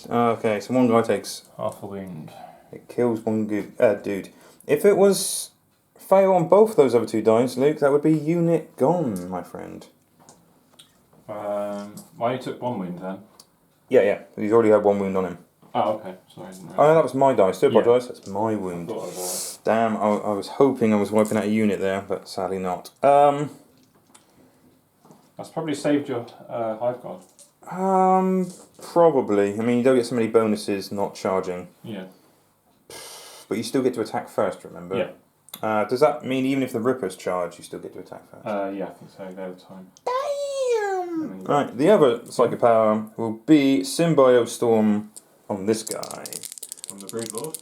Okay, so one guy takes Half a wound. It kills one dude. If it was fail on both those other 2 dice, Luke, that would be unit gone, my friend. Well, you took 1 wound then. Yeah. He's already had 1 wound on him. Oh, okay. Sorry, I didn't Oh, realise. no, that was my dice. Do apologise. Yeah. That's my wound. I thought I was Damn, I was hoping I was wiping out a unit there, but sadly not. That's probably saved your hive guard. Probably. I mean, you don't get so many bonuses not charging. Yeah. But you still get to attack first, remember? Yeah. Does that mean even if the Rippers charge, you still get to attack first? Yeah, I think so. Every time. Damn! Right, the other Psychic Power will be Symbio Storm on this guy. From the Broodlord?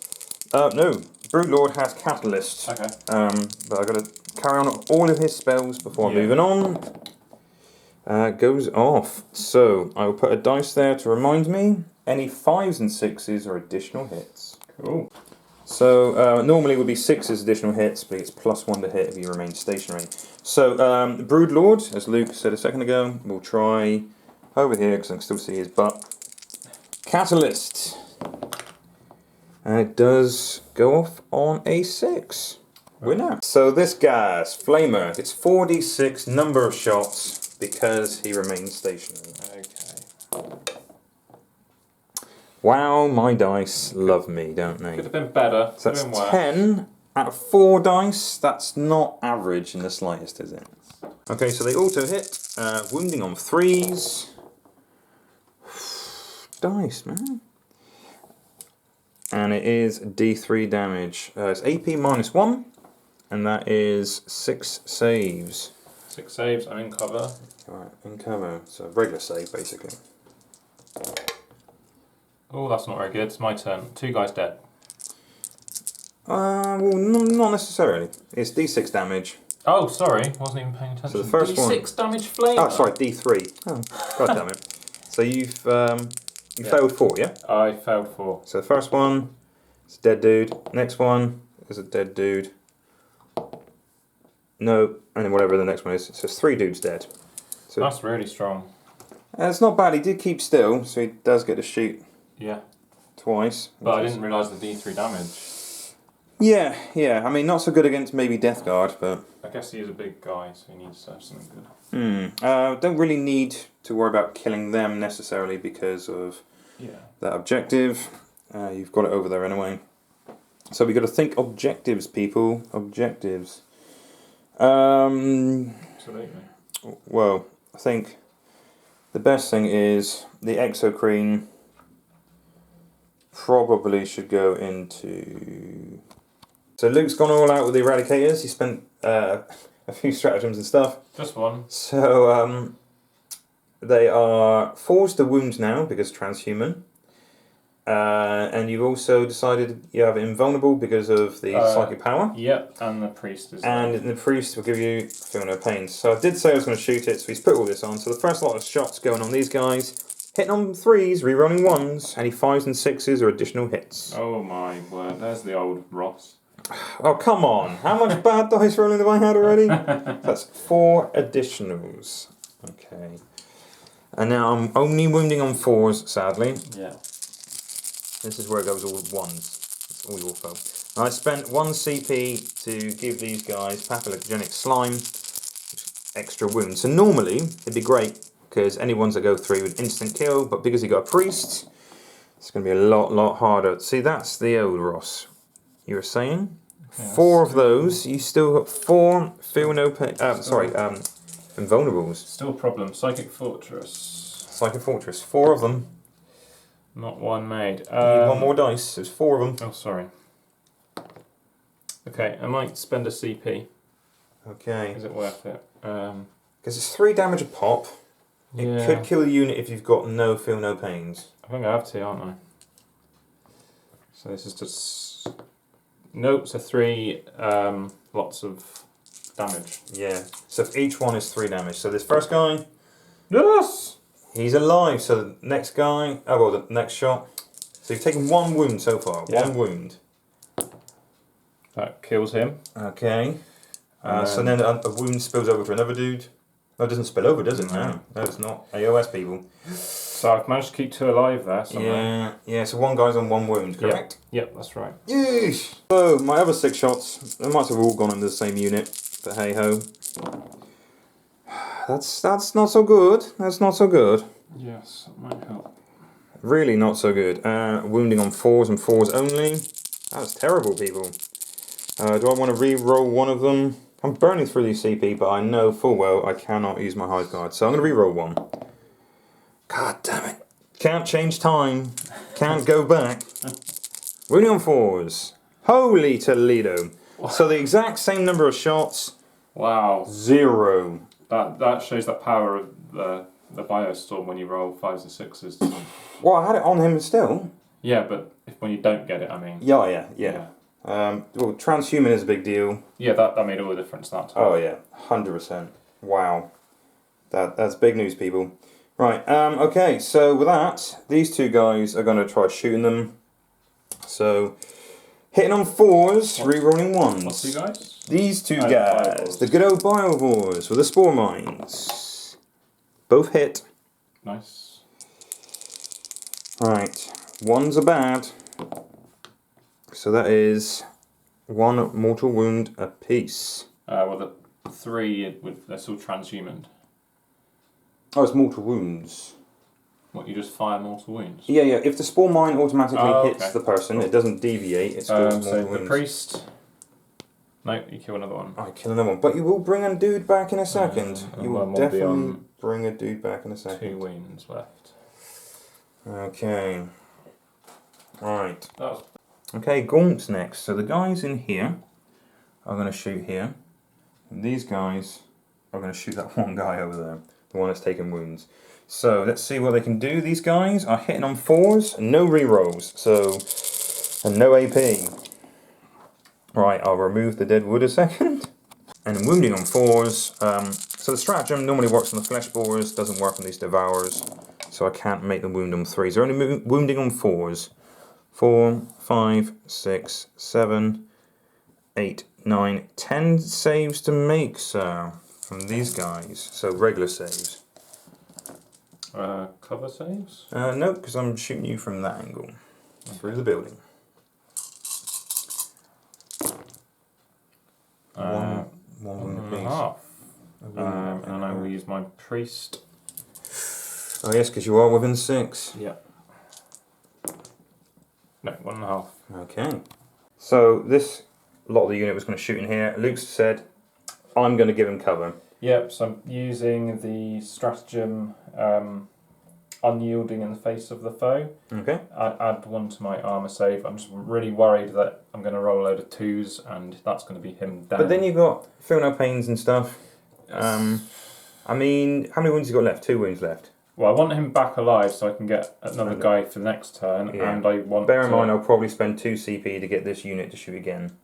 No. Broodlord has Catalyst. Okay. But I've got to carry on all of his spells before moving on. Goes off. So, I will put a dice there to remind me. Any 5s and 6s are additional hits. Cool. So, normally it would be 6s additional hits, but it's +1 to hit if you remain stationary. So, Broodlord, as Luke said a second ago, we'll try over here, because I can still see his butt. Catalyst. And it does go off on a 6. Winner. So this guy's Flamer gets 4d6 number of shots because he remains stationary. Okay. Wow, my dice love me, don't they? Could have been better. So Could have that's been worse. 10 out of 4 dice. That's not average in the slightest, is it? Okay, so they auto hit. Wounding on 3s. Dice, man. And it is D3 damage. It's AP -1, and that is 6 saves. 6 saves, I'm in cover. Alright, in cover. So regular save, basically. Oh, that's not very good. It's my turn. 2 guys dead. Well, not necessarily. It's D6 damage. Oh, sorry. Wasn't even paying attention. So the first one... D6 damage flame. Oh, sorry, D3. Oh, God damn it. So you've failed 4, yeah? I failed 4. So the first one is a dead dude. Next one is a dead dude. No, and then whatever the next one is. So it's 3 dudes dead. So That's really strong. it's not bad. He did keep still, so he does get to shoot Yeah. twice. But I didn't realise the D3 damage. Yeah. I mean, not so good against maybe Death Guard, but... I guess he is a big guy, so he needs to have something good. Don't really need to worry about killing them necessarily because of that objective. You've got it over there anyway. So we've got to think objectives, people. Objectives. Absolutely. Well, I think the best thing is the Exocrine probably should go into... So Luke's gone all out with the Eradicators. He spent a few stratagems and stuff. Just one. So they are forced to wound now because transhuman. And you've also decided you have invulnerable because of the psychic power. Yep, and the priest is And the priest will give you feel no pain. So I did say I was going to shoot it, so he's put all this on. So the first lot of shots going on these guys. Hitting on 3s, rerolling 1s. Any 5s and 6s are additional hits. Oh my word, there's the old Ross. Oh, come on. How much bad dice rolling have I had already? That's 4 additionals. Okay. And now I'm only wounding on 4s, sadly. Yeah. This is where it goes all 1s. It's all your fault. I spent 1 CP to give these guys pathogenic slime, extra wounds. So normally, it'd be great, because any ones that go through would instant kill, but because you got a priest, it's going to be a lot harder. See, that's the old Ross. You were saying? Yeah, 4 of those, you still got 4 feel no pain, invulnerables. Still a problem. Psychic Fortress. Psychic Fortress, 4 of them. Not one made. You need 1 more dice, there's 4 of them. Oh, sorry. Okay, I might spend a CP. Okay. Is it worth it? Because it's 3 damage a pop. It could kill the unit if you've got no feel no pains. I think I have to, aren't I? So this is just... Nope, so 3 lots of damage. Yeah. So if each one is 3 damage. So this first guy... Yes! He's alive. So the next guy... Oh, well, the next shot. So you've taken 1 wound so far. Yeah. 1 wound. That kills him. Okay. So then a wound spills over to another dude. No, it doesn't spill over, does it? No. No, it's not. AOS, people. So I've managed to keep 2 alive there somewhere. Yeah, so 1 guy's on 1 wound, correct? Yep, that's right. Yeesh! So, my other 6 shots, they might have all gone into the same unit, but hey ho. That's not so good. That's not so good. Yes, that might help. Really not so good. Wounding on 4s and 4s only. That's terrible, people. Do I want to re-roll one of them? I'm burning through these CP, but I know full well I cannot use my Hive Guard, so I'm going to re-roll one. God damn it. Can't change time. Can't go back. Wounding on 4s. Holy Toledo. So the exact same number of shots. Wow. 0. That shows that power of the Biostorm when you roll 5s and 6s. Well, I had it on him still. Yeah, but when you don't get it, I mean. Yeah. Well, transhuman is a big deal. Yeah, that made all the difference that time. Oh yeah, 100%. Wow. That's big news, people. Right, okay, so with that, these 2 guys are going to try shooting them. So, hitting on 4s, re-rolling 1s. What's 2 guys? These 2 guys, the good old Biovores with the Spore Mines. Both hit. Nice. Right, 1s are bad. So that is 1 mortal wound apiece. Well, the 3, they're still transhuman. Oh, it's mortal wounds. What, you just fire mortal wounds? Yeah. If the Spore Mine automatically hits okay. the person, it doesn't deviate, it scores mortal So wounds. the priest... No, you kill another one. I kill another one. But you will bring a dude back in a second. You will one will be definitely on bring a dude back in a 2 second. wounds left. Okay. Right. That was... Okay, Gaunt's next. So the guys in here are going to shoot here. And these guys are going to shoot that one guy over there. The one that's taking wounds. So let's see what they can do. These guys are hitting on 4s and no rerolls. So, and no AP. Right, I'll remove the dead wood a second. And wounding on 4s. So the stratagem normally works on the flesh borers, doesn't work on these devourers. So I can't make them wound on 3s. They're only wounding on 4s. 4, 5, 6, 7, 8, 9, 10 saves to make, sir, from these guys. So regular saves. Cover saves? No, because I'm shooting you from that angle. Through the building. One wound apiece. And I will use my priest. Oh yes, because you are within 6. Yeah. No, 1.5. Okay. So this lot of the unit was going to shoot in here. Luke said, I'm going to give him cover. Yep, so I'm using the stratagem unyielding in the face of the foe. Okay. I add 1 to my armour save. I'm just really worried that I'm going to roll a load of 2s and that's going to be him down. But then you've got feel no pains and stuff. I mean, how many wounds you got left? 2 wounds left. Well, I want him back alive so I can get another guy for the next turn, and I want. Bear in mind, I'll probably spend 2 CP to get this unit to shoot again,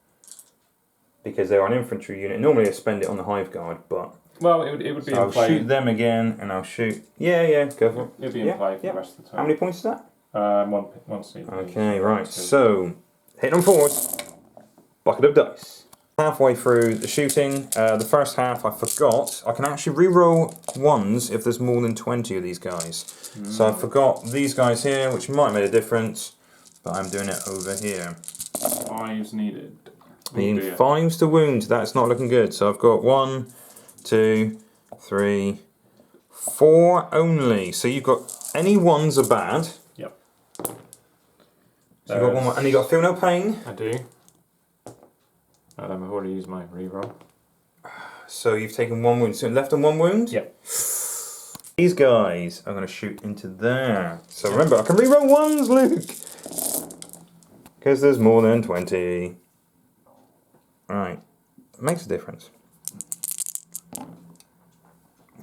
because they're an infantry unit. Normally, I spend it on the Hive Guard, but well, it would be in I'll play. shoot them again, and I'll shoot. Yeah, go for it. It would be in play for the rest of the turn. How many points is that? 1 CP. Okay, right. So hitting on 4s, bucket of dice. Halfway through the shooting, the first half I forgot, I can actually re-roll 1s if there's more than 20 of these guys. So I forgot these guys here, which might make a difference, but I'm doing it over here. 5s needed. Needing 5s to wound, that's not looking good. So I've got 1, 2, 3, 4 only. So you've got, any 1s are bad. Yep. So you've got 1 more, and you've got feel no pain. I do. I've already used my reroll. So you've taken 1 wound. So left on 1 wound? Yep. These guys are going to shoot into there. So remember, I can reroll 1s, Luke! Because there's more than 20. Right. It makes a difference.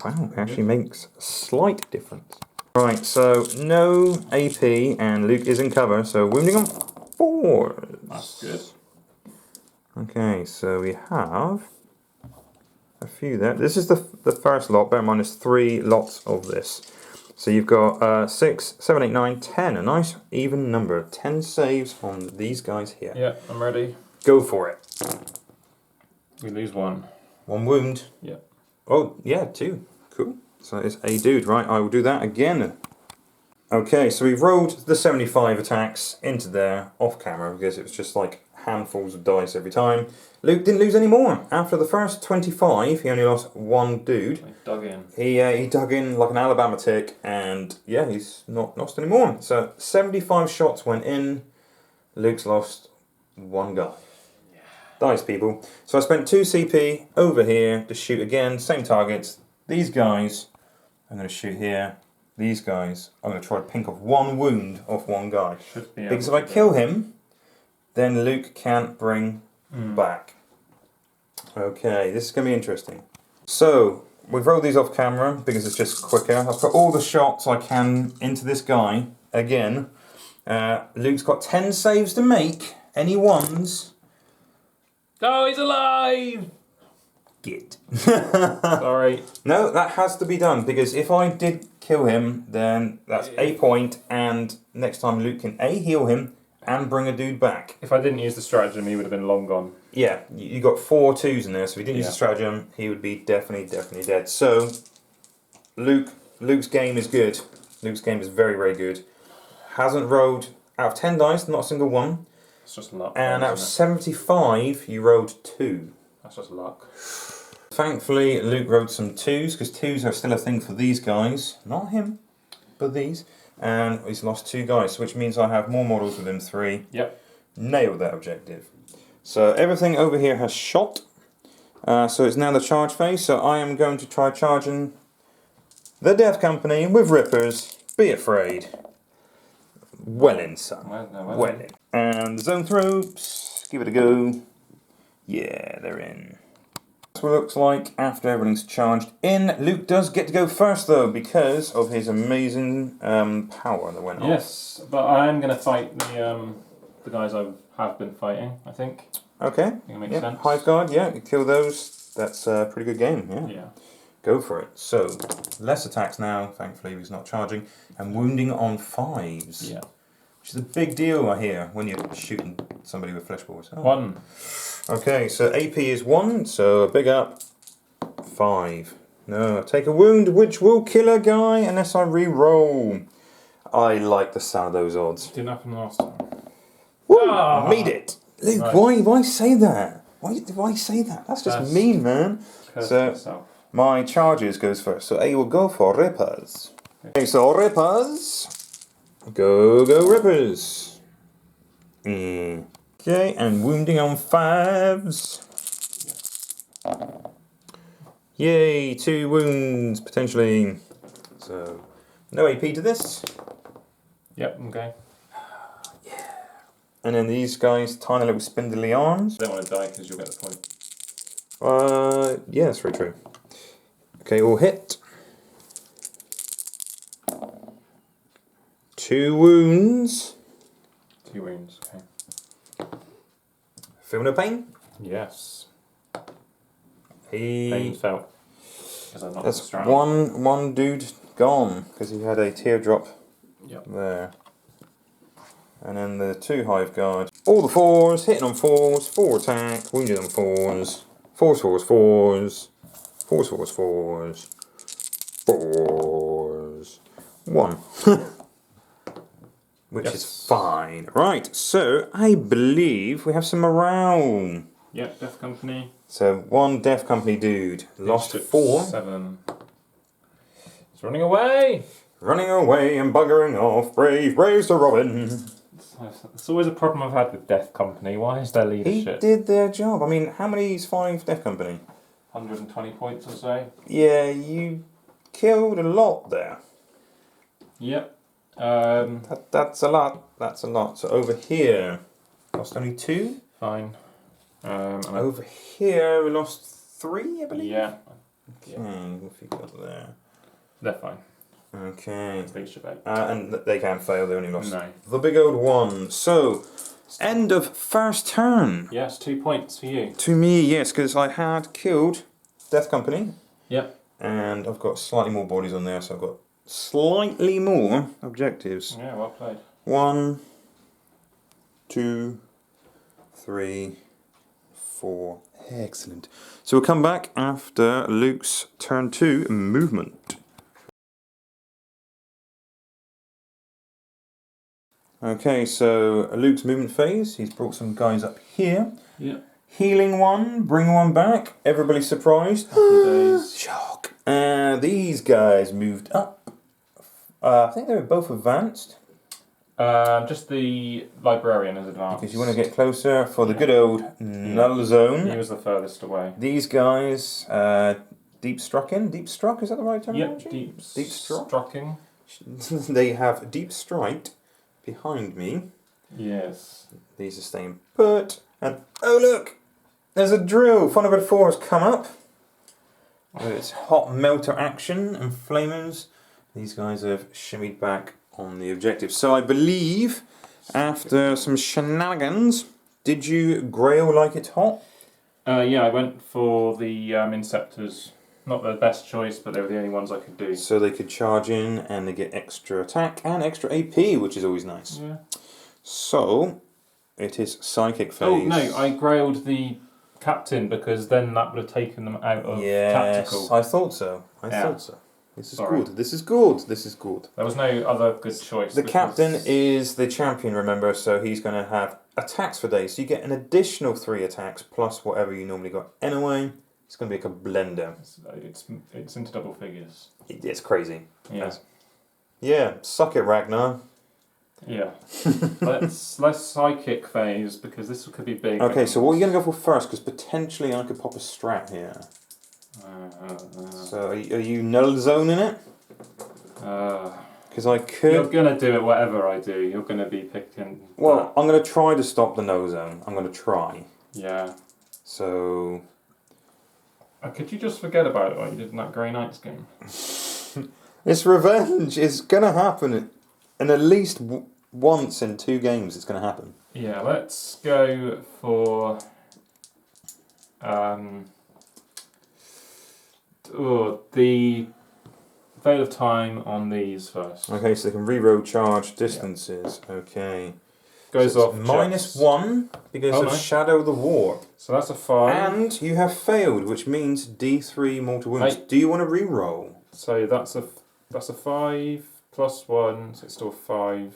Wow, it actually makes a slight difference. Right, so no AP, and Luke is in cover, so wounding on 4s. That's good. Okay, so we have a few there. This is the first lot. Bear in mind, there's 3 lots of this. So you've got 6, 7, 8, 9, 10. A nice even number. 10 saves on these guys here. Yeah, I'm ready. Go for it. We lose 1. 1 wound. Yeah. Oh, yeah, 2. Cool. So it's a dude, right? I will do that again. Okay, so we've rolled the 75 attacks into there off camera because it was just like handfuls of dice every time. Luke didn't lose any more. After the first 25, he only lost one dude. He dug in. He dug in like an Alabama tick, and yeah, he's not lost any more. So 75 shots went in. Luke's lost one guy. Yeah. Dice, people. So I spent 2 CP over here to shoot again, same targets. These guys, I'm going to shoot here. These guys, I'm going to try to pink off 1 wound off 1 guy. Should be because if I kill him, then Luke can't bring back. Okay, this is going to be interesting. So, we've rolled these off camera because it's just quicker. I've put all the shots I can into this guy again. Luke's got 10 saves to make. Any ones? Oh, he's alive! Git. Sorry. No, that has to be done because if I did kill him, then that's a point, and next time Luke can A, heal him and bring a dude back. If I didn't use the stratagem, he would have been long gone. Yeah, you got 4 2s in there, so if he didn't use the stratagem, he would be definitely dead. So, Luke's game is good. Luke's game is very, very good. Hasn't rolled, out of 10 dice, not a single one. It's just luck. And out of 75, you rolled 2. That's just luck. Thankfully, Luke rolled some 2s, because 2s are still a thing for these guys. Not him, but these. And he's lost 2 guys, which means I have more models within 3. Yep. Nailed that objective. So everything over here has shot. So it's now the charge phase. So I am going to try charging the Death Company with Rippers. Be afraid. Well in, son. Well in. And the zone troops. Give it a go. Yeah, they're in. That's what it looks like after everything's charged in. Luke does get to go first though because of his amazing power that went off. Yes, but I am going to fight the guys I have been fighting, I think. Okay. I think it makes sense. Hive Guard, yeah, you kill those. That's a pretty good game, Yeah. Go for it. So, less attacks now, thankfully he's not charging, and wounding on 5s. Yeah. Which is a big deal, I hear, when you're shooting somebody with flesh balls. Oh. 1. Okay, so AP is 1, so a big up. 5. No, take a wound, which will kill a guy unless I re-roll. I like the sound of those odds. Didn't happen last time. Woo! Made it! Luke, Nice. why say that? Why say that? That's just mean, man. So, my charges goes first, so I will go for Rippers. Okay, so Rippers. Go Rippers. Okay, and wounding on 5s. Yay, 2 wounds, potentially. So, no AP to this. Yep, okay. And then these guys, tiny little spindly arms. I don't want to die because you'll get the point. Yeah, that's very true. Okay, all hit. 2 wounds. 2 wounds, okay. Feel no pain? Yes. He... Pain felt. That's one dude gone, because he had a teardrop there. And then the 2 Hive Guard. All the 4s, hitting on 4s, 4 attack, wounded on 4s, 4s, 4s, 4s, 4s, 4s, 4s, 4s, 1. Which is fine. Right, so I believe we have some morale. Yep, Death Company. So 1 Death Company dude, lost 4. 7. It's running away! Running away and buggering off, braves to Robin. It's always a problem I've had with Death Company. Why is their leadership? He did their job. I mean, how many is 5 Death Company? 120 points or so. Yeah, you killed a lot there. Yep. That's a lot. That's a lot. So over here, lost only 2. Fine. And over here, we lost 3, I believe. Yeah. Okay, what have you got there? They're fine. Okay. Leadership 8. And they can't fail. They only lost No. the big old 1. So, end of first turn. Yes, 2 points for you. To me, yes, because I had killed Death Company. Yep. And I've got slightly more bodies on there, so I've got slightly more objectives. Yeah, well played. 1, 2, 3, 4. Excellent. So we'll come back after Luke's turn 2 movement. Okay, so Luke's movement phase. He's brought some guys up here. Yeah. Healing one, bring one back. Everybody surprised. Happy days. Shock. These guys moved up. I think they were both advanced. Just the librarian is advanced. Because you want to get closer for the good old null zone. He was the furthest away. These guys, deep struck, is that the right terminology? Yep, deep struck. strucking. They have deep strike behind me. Yes. These are staying put. And oh look, there's a drill. Thunderbird 4 has come up. With its hot melter action and flamers. These guys have shimmied back on the objective. So I believe, after some shenanigans, did you grail like it's hot? Yeah, I went for the Inceptors. Not the best choice, but they were the only ones I could do. So they could charge in and they get extra attack and extra AP, which is always nice. Yeah. So, it is psychic phase. Oh, no, I grailed the captain because then that would have taken them out of tactical. I thought so. I thought so. This is Sorry. good. This is good. This is good. There was no other good choice. The captain is the champion, remember, so he's going to have attacks for days. So you get an additional 3 attacks plus whatever you normally got anyway. It's going to be like a blender. It's into double figures. It's crazy. Yeah. Yeah, suck it, Ragnar. Yeah. let's psychic phase because this could be big. Okay, so what are you going to go for first? Because potentially I could pop a strat here. So are you null zoning it? Because I could... You're going to do it whatever I do. You're going to be picking... Well, I'm going to try to stop the no zone. I'm going to try. Yeah. So... could you just forget about it like you did in that Grey Knights game? It's revenge. It's going to happen. And at least once in 2 games it's going to happen. Yeah, let's go for... the Veil of Time on these first. Okay, so they can reroll charge distances. Yeah. Okay. Goes so off -1 because of Shadow the Warp. So that's a 5. And you have failed, which means D3 mortal wounds. Hey. Do you want to reroll? So that's a 5 plus 1, so it's still 5.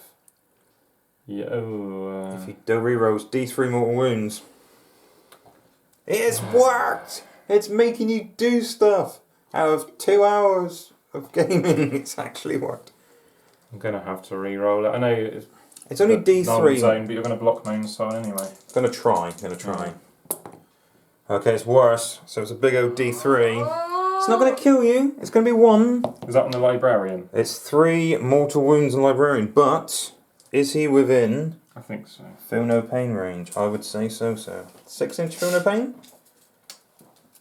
Yeah. If you don't reroll, it's D3 mortal wounds. It's worked. It's making you do stuff. Out of 2 hours of gaming, it's actually worked. I'm gonna have to re-roll it. I know it's only D3. Zone, but you're gonna block my inside anyway. Gonna try. Okay, it's worse. So it's a big old D3. It's not gonna kill you. It's gonna be 1. Is that on the librarian? It's 3 mortal wounds on librarian, but is he within? I think so. Feel no pain range. I would say so. 6-inch feel no pain.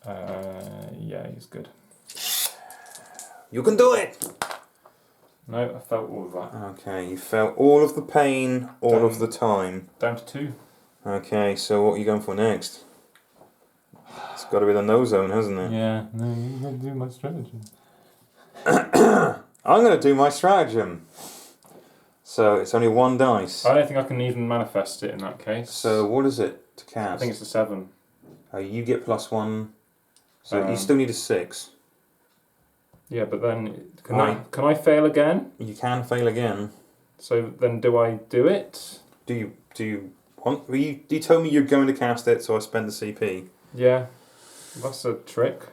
Yeah, he's good. You can do it! No, I felt all of that. Okay, you felt all of the pain, all of the time. Down to 2. Okay, so what are you going for next? It's got to be the no zone, hasn't it? Yeah, no, you're going to do my strategy. I'm going to do my stratagem. So it's only 1 dice. I don't think I can even manifest it in that case. So what is it to cast? I think it's a 7. You get +1. So you still need a 6. Yeah, but then can I fail again? You can fail again. So then, do I do it? Do you want? Well, you told me you're going to cast it, so I spent the CP. Yeah, that's a trick.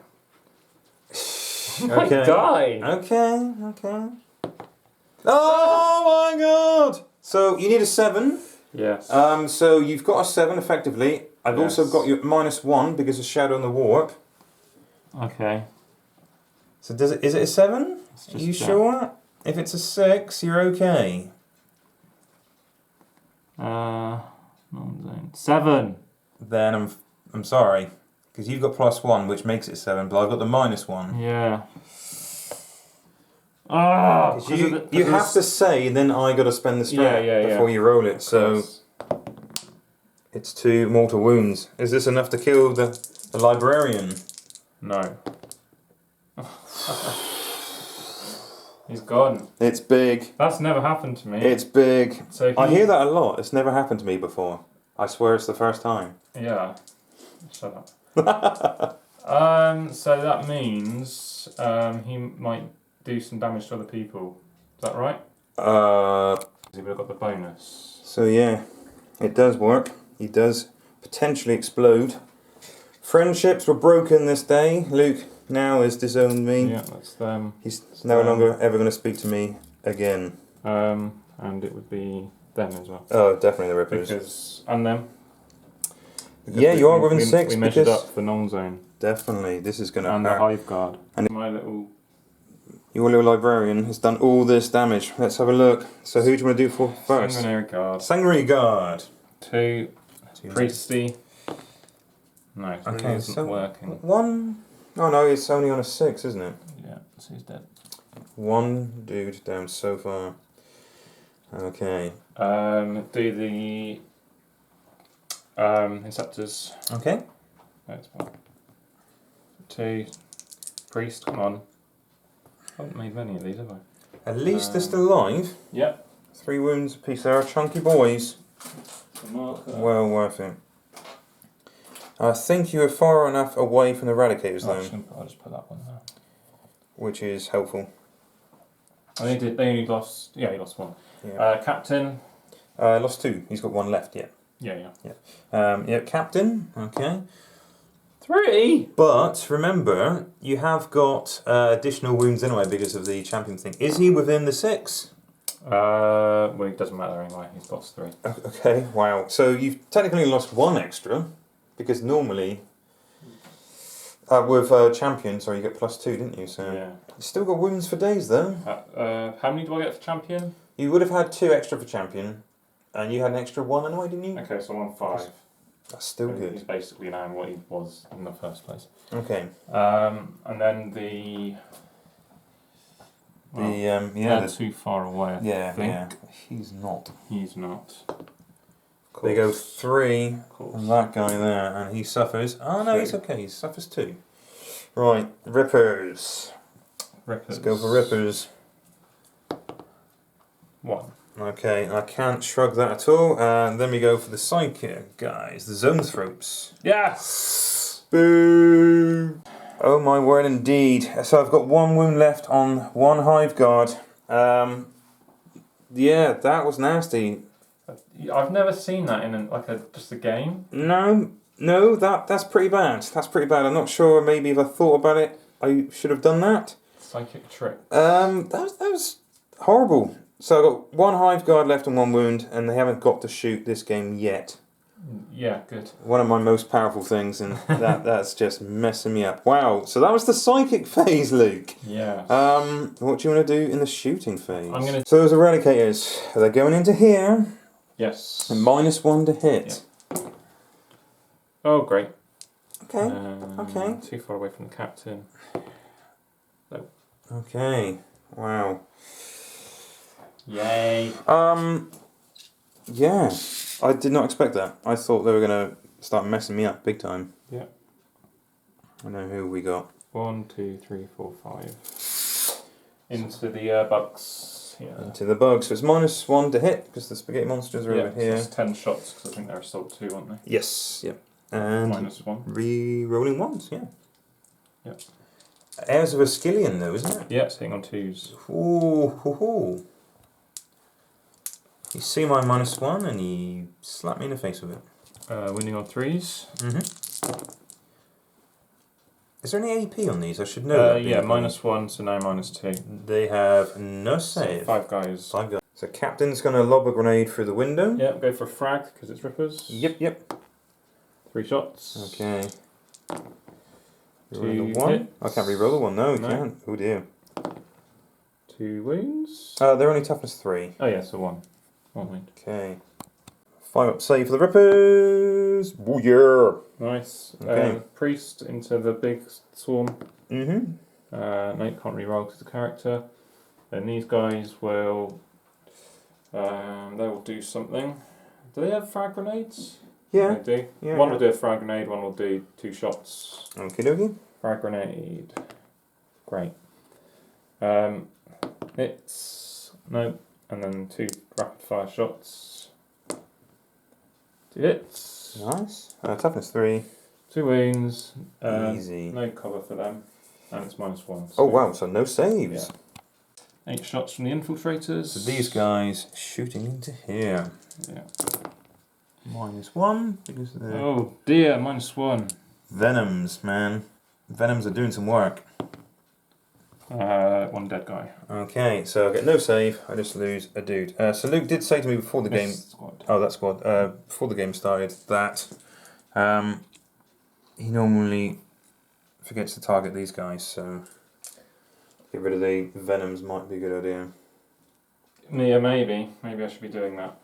I Okay. die. Okay. Oh my god! So you need a 7. Yes. So you've got a 7 effectively. I've also got your -1 because of Shadow and the Warp. Okay. So is it a 7? Are you sure? If it's a 6, you're okay. 7. Then I'm sorry, because you've got +1, which makes it 7, but I've got the -1. Yeah. Ah. You have to say, then I got to spend the strat before you roll it. So it's 2 mortal wounds. Is this enough to kill the librarian? No. He's gone. It's big. That's never happened to me. It's big. So I hear that a lot. It's never happened to me before. I swear it's the first time. Yeah. Shut up. So that means he might do some damage to other people. Is that right? We've got the bonus. So yeah, it does work. He does potentially explode. Friendships were broken this day. Luke now has disowned me. Yeah, that's them. He's no longer ever going to speak to me again. And it would be them as well. Oh, definitely the Rippers. And them. Yeah, you are within 6. We measured up the non-zone. Definitely, this is going to hurt. And the Hive Guard. And my little... Your little librarian has done all this damage. Let's have a look. So who do you want to do for first? Sanguinary Guard. Sanguinary Guard. 2. Priesty. No, it really isn't working. 1. Oh no, it's only on a 6, isn't it? Yeah, so he's dead. 1 dude down so far. Okay. Do the Inceptors. Okay. That's 1. 2. Priest, come on. I haven't made many of these, have I? At least they're still alive. Yep. 3 wounds apiece. They are chunky boys. Marker. Well worth it. I think you are far enough away from the Eradicators though. I'll just put that one there. Which is helpful. They only lost... Yeah, he lost 1. Yeah. Captain. Lost 2. He's got 1 left, yeah. Yeah. Yeah, Captain. Okay. 3! But remember, you have got additional wounds anyway because of the champion thing. Is he within the 6? Well, it doesn't matter anyway. He's lost 3. Okay, wow. So you've technically lost 1 extra because normally with champion, sorry, you get +2, didn't you? So yeah. You still got wounds for days though. How many do I get for champion? You would have had 2 extra for champion, and you had an extra 1 anyway, didn't you? Okay, so I'm on 5. That's still good. He's basically now what he was in the first place. Okay. And then the... Well, they're too far away, I think. Yeah. He's not. He's not. They go 3 on that guy there, and he suffers. Oh no, he's okay. He suffers 2. Right, Rippers. Let's go for Rippers. 1. Okay, I can't shrug that at all. And then we go for the Psychic guys, the Zoanthropes. Yes! Boo! Oh my word, indeed. So I've got 1 wound left on 1 Hive Guard. Yeah, that was nasty. I've never seen that in just a game. No, that's pretty bad. That's pretty bad. I'm not sure. Maybe if I thought about it, I should have done that. Psychic trick. That was horrible. So I've got 1 Hive Guard left and 1 wound, and they haven't got to shoot this game yet. Yeah, good. One of my most powerful things, and that's just messing me up. Wow, so that was the Psychic phase, Luke. Yeah. What do you want to do in the shooting phase? So those Eradicators, they're going into here. Yes. And -1 to hit. Yeah. Oh, great. Okay. Okay. Too far away from the captain. No. Okay. Wow. Yay. Yeah. I did not expect that. I thought they were going to start messing me up big time. Yeah. I know who we got. 1, 2, 3, 4, 5. Into the bugs. Yeah. Into the bugs. So it's -1 to hit because the spaghetti monsters are over here. So it's 10 shots because I think they're assault 2, aren't they? Yes. Yep. And -1. Re-rolling 1s. Yeah. Yep. Heirs of Ascillion though, isn't it? Yeah, it's hitting on 2s. Ooh. You see my -1 and you slap me in the face with it. Winning on 3s. Is there any AP on these? I should know that. Yeah, -1, so now -2. They have no save. So 5 guys. 5 guys. So Captain's going to lob a grenade through the window. Yeah, go for a frag because it's Rippers. Yep. 3 shots. Okay. 2 1. hits. I can't re-roll the 1. No, you No. can't. Oh dear. 2 wounds. They're only toughness 3. Oh yeah, so 1. 1 wound. Okay. 5 up save for the Rippers. Oh yeah. Nice. Okay. Priest into the big swarm. Mm-hmm. No, can't re-roll because the character. Then these guys will... they will do something. Do they have frag grenades? Yeah. They do. Yeah, One will do a frag grenade, one will do 2 shots. Okie dokie. Frag grenade. Great. Hits. No. And then 2 rapid fire shots. 2 hits. Nice. Toughness 3. 2 wounds. Easy. No cover for them. And it's -1. Oh wow, so no saves. 8 shots from the infiltrators. So these guys shooting into here. Yeah. -1 because of the Oh dear, -1. Venoms, man. Venoms are doing some work. 1 dead guy. Okay, so I get no save. I just lose a dude. So Luke did say to me before the game. Squad. Oh, that squad. Before the game started, that he normally forgets to target these guys. So get rid of the Venoms might be a good idea. Yeah, maybe. Maybe I should be doing that.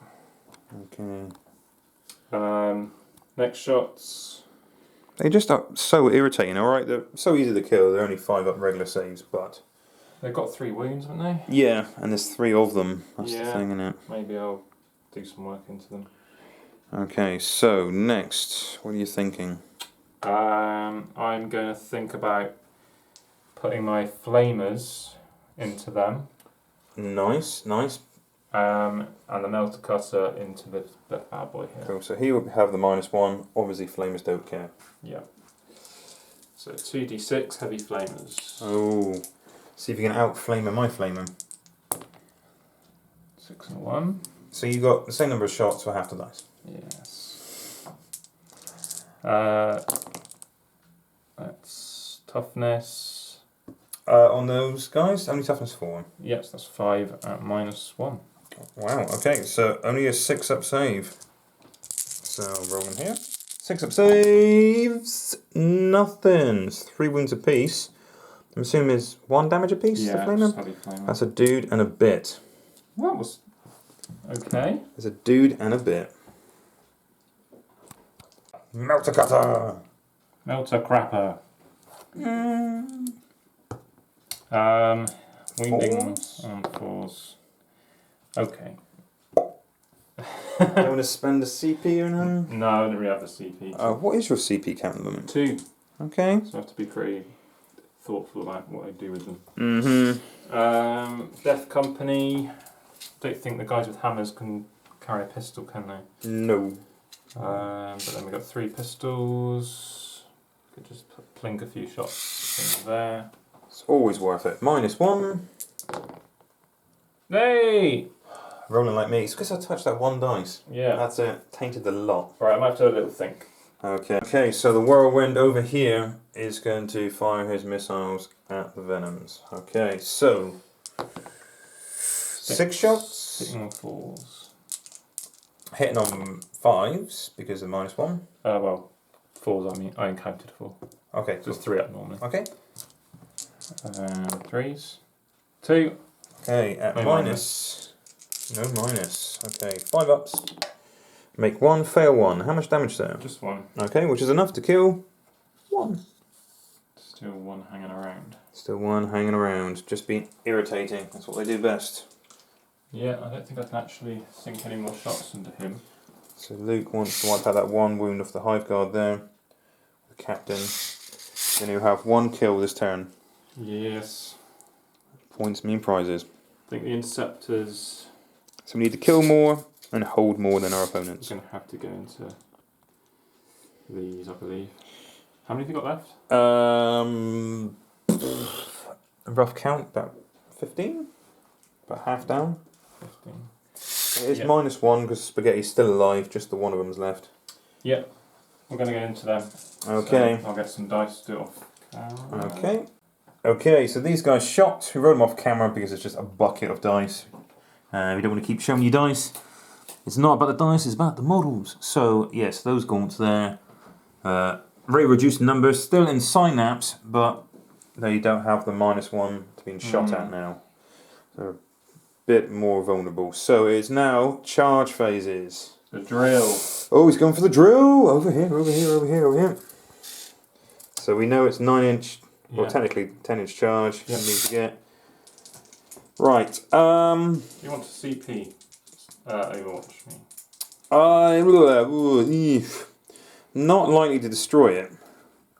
Okay. Next shots. They just are so irritating. All right, they're so easy to kill. They're only 5 up regular saves, but They've got 3 wounds, haven't they? yeah, and there's 3 of them. That's the Yeah. thing, isn't it? Maybe I'll do some work into them. Okay, so next, what are you thinking? I'm going to think about putting my flamers into them. Nice, nice. And the melter cutter into the bad boy here. Cool. So he will have the -1. Obviously, flamers don't care. Yeah. So 2d6 heavy flamers. Oh, see if you can out-flamer my flamer. 6 and 1. So you got the same number of shots for half the dice. Yes. That's toughness. On those guys, only toughness 4. Yes, that's 5 at -1. Wow. Okay, so only a 6 up save. So rolling here. 6 up saves. Nothing. It's 3 wounds apiece. I'm assuming it's 1 damage apiece. Yeah, the flamer. heavy flamer. That's a dude and a bit. That was okay. There's a dude and a bit. Melter cutter. Melter crapper. Woundings and 4s. Okay. Don't want to spend a CP on him? No, I don't really have the CP. What is your CP count at the moment? 2. Okay. So I have to be pretty thoughtful about what I do with them. Mm-hmm. Death Company. Don't think the guys with hammers can carry a pistol, can they? No. But then we've got 3 pistols. Could just plink a few shots in there. It's always worth it. -1. Hey! Rolling like me. It's because I touched that 1 dice. Yeah. That's it. Tainted the lot. Right, I might have to have a little think. Okay. Okay, so the whirlwind over here is going to fire his missiles at the Venoms. Okay, so 6 shots. Hitting on 4s. Hitting on 5s because of -1. Well, 4s, I mean, I encountered 4. Okay, So cool. it's 3 up normally. Okay. 3s. 2. Okay, at No minus. No minus. Okay, 5 ups. Make 1, fail 1. How much damage there? Just 1. Okay, which is enough to kill 1. Still 1 hanging around. Still 1 hanging around. Just being irritating. That's what they do best. Yeah, I don't think I can actually sink any more shots into him. So Luke wants to wipe out that 1 wound off the hive guard there. The captain. Then he'll have 1 kill this turn. Yes. Points mean prizes. I think the interceptors So we need to kill more and hold more than our are opponents. going to have to go into these, I believe. How many have you got left? A rough count, about 15? About half down. 15. It is Yeah. -1 because Spaghetti's still alive, just the 1 of them's left. Yep. We're going to go into them. Okay. So I'll get some dice to do it off camera. Okay. Okay, so these guys shot. We wrote them off camera because it's just a bucket of dice. We don't want to keep showing you dice. It's not about the dice, it's about the models. So, yes, those gaunts there. Very reduced numbers, still in synapse, but they don't have the -1 to being shot at now. They're a bit more vulnerable. So it's now charge phases. The drill. Oh, he's going for the drill! Over here, over here, over here, over here. So we know it's 9-inch, well, Yeah. technically 10-inch charge. Yeah. You need to get. Right. You want to CP Overwatch me? Not likely to destroy it.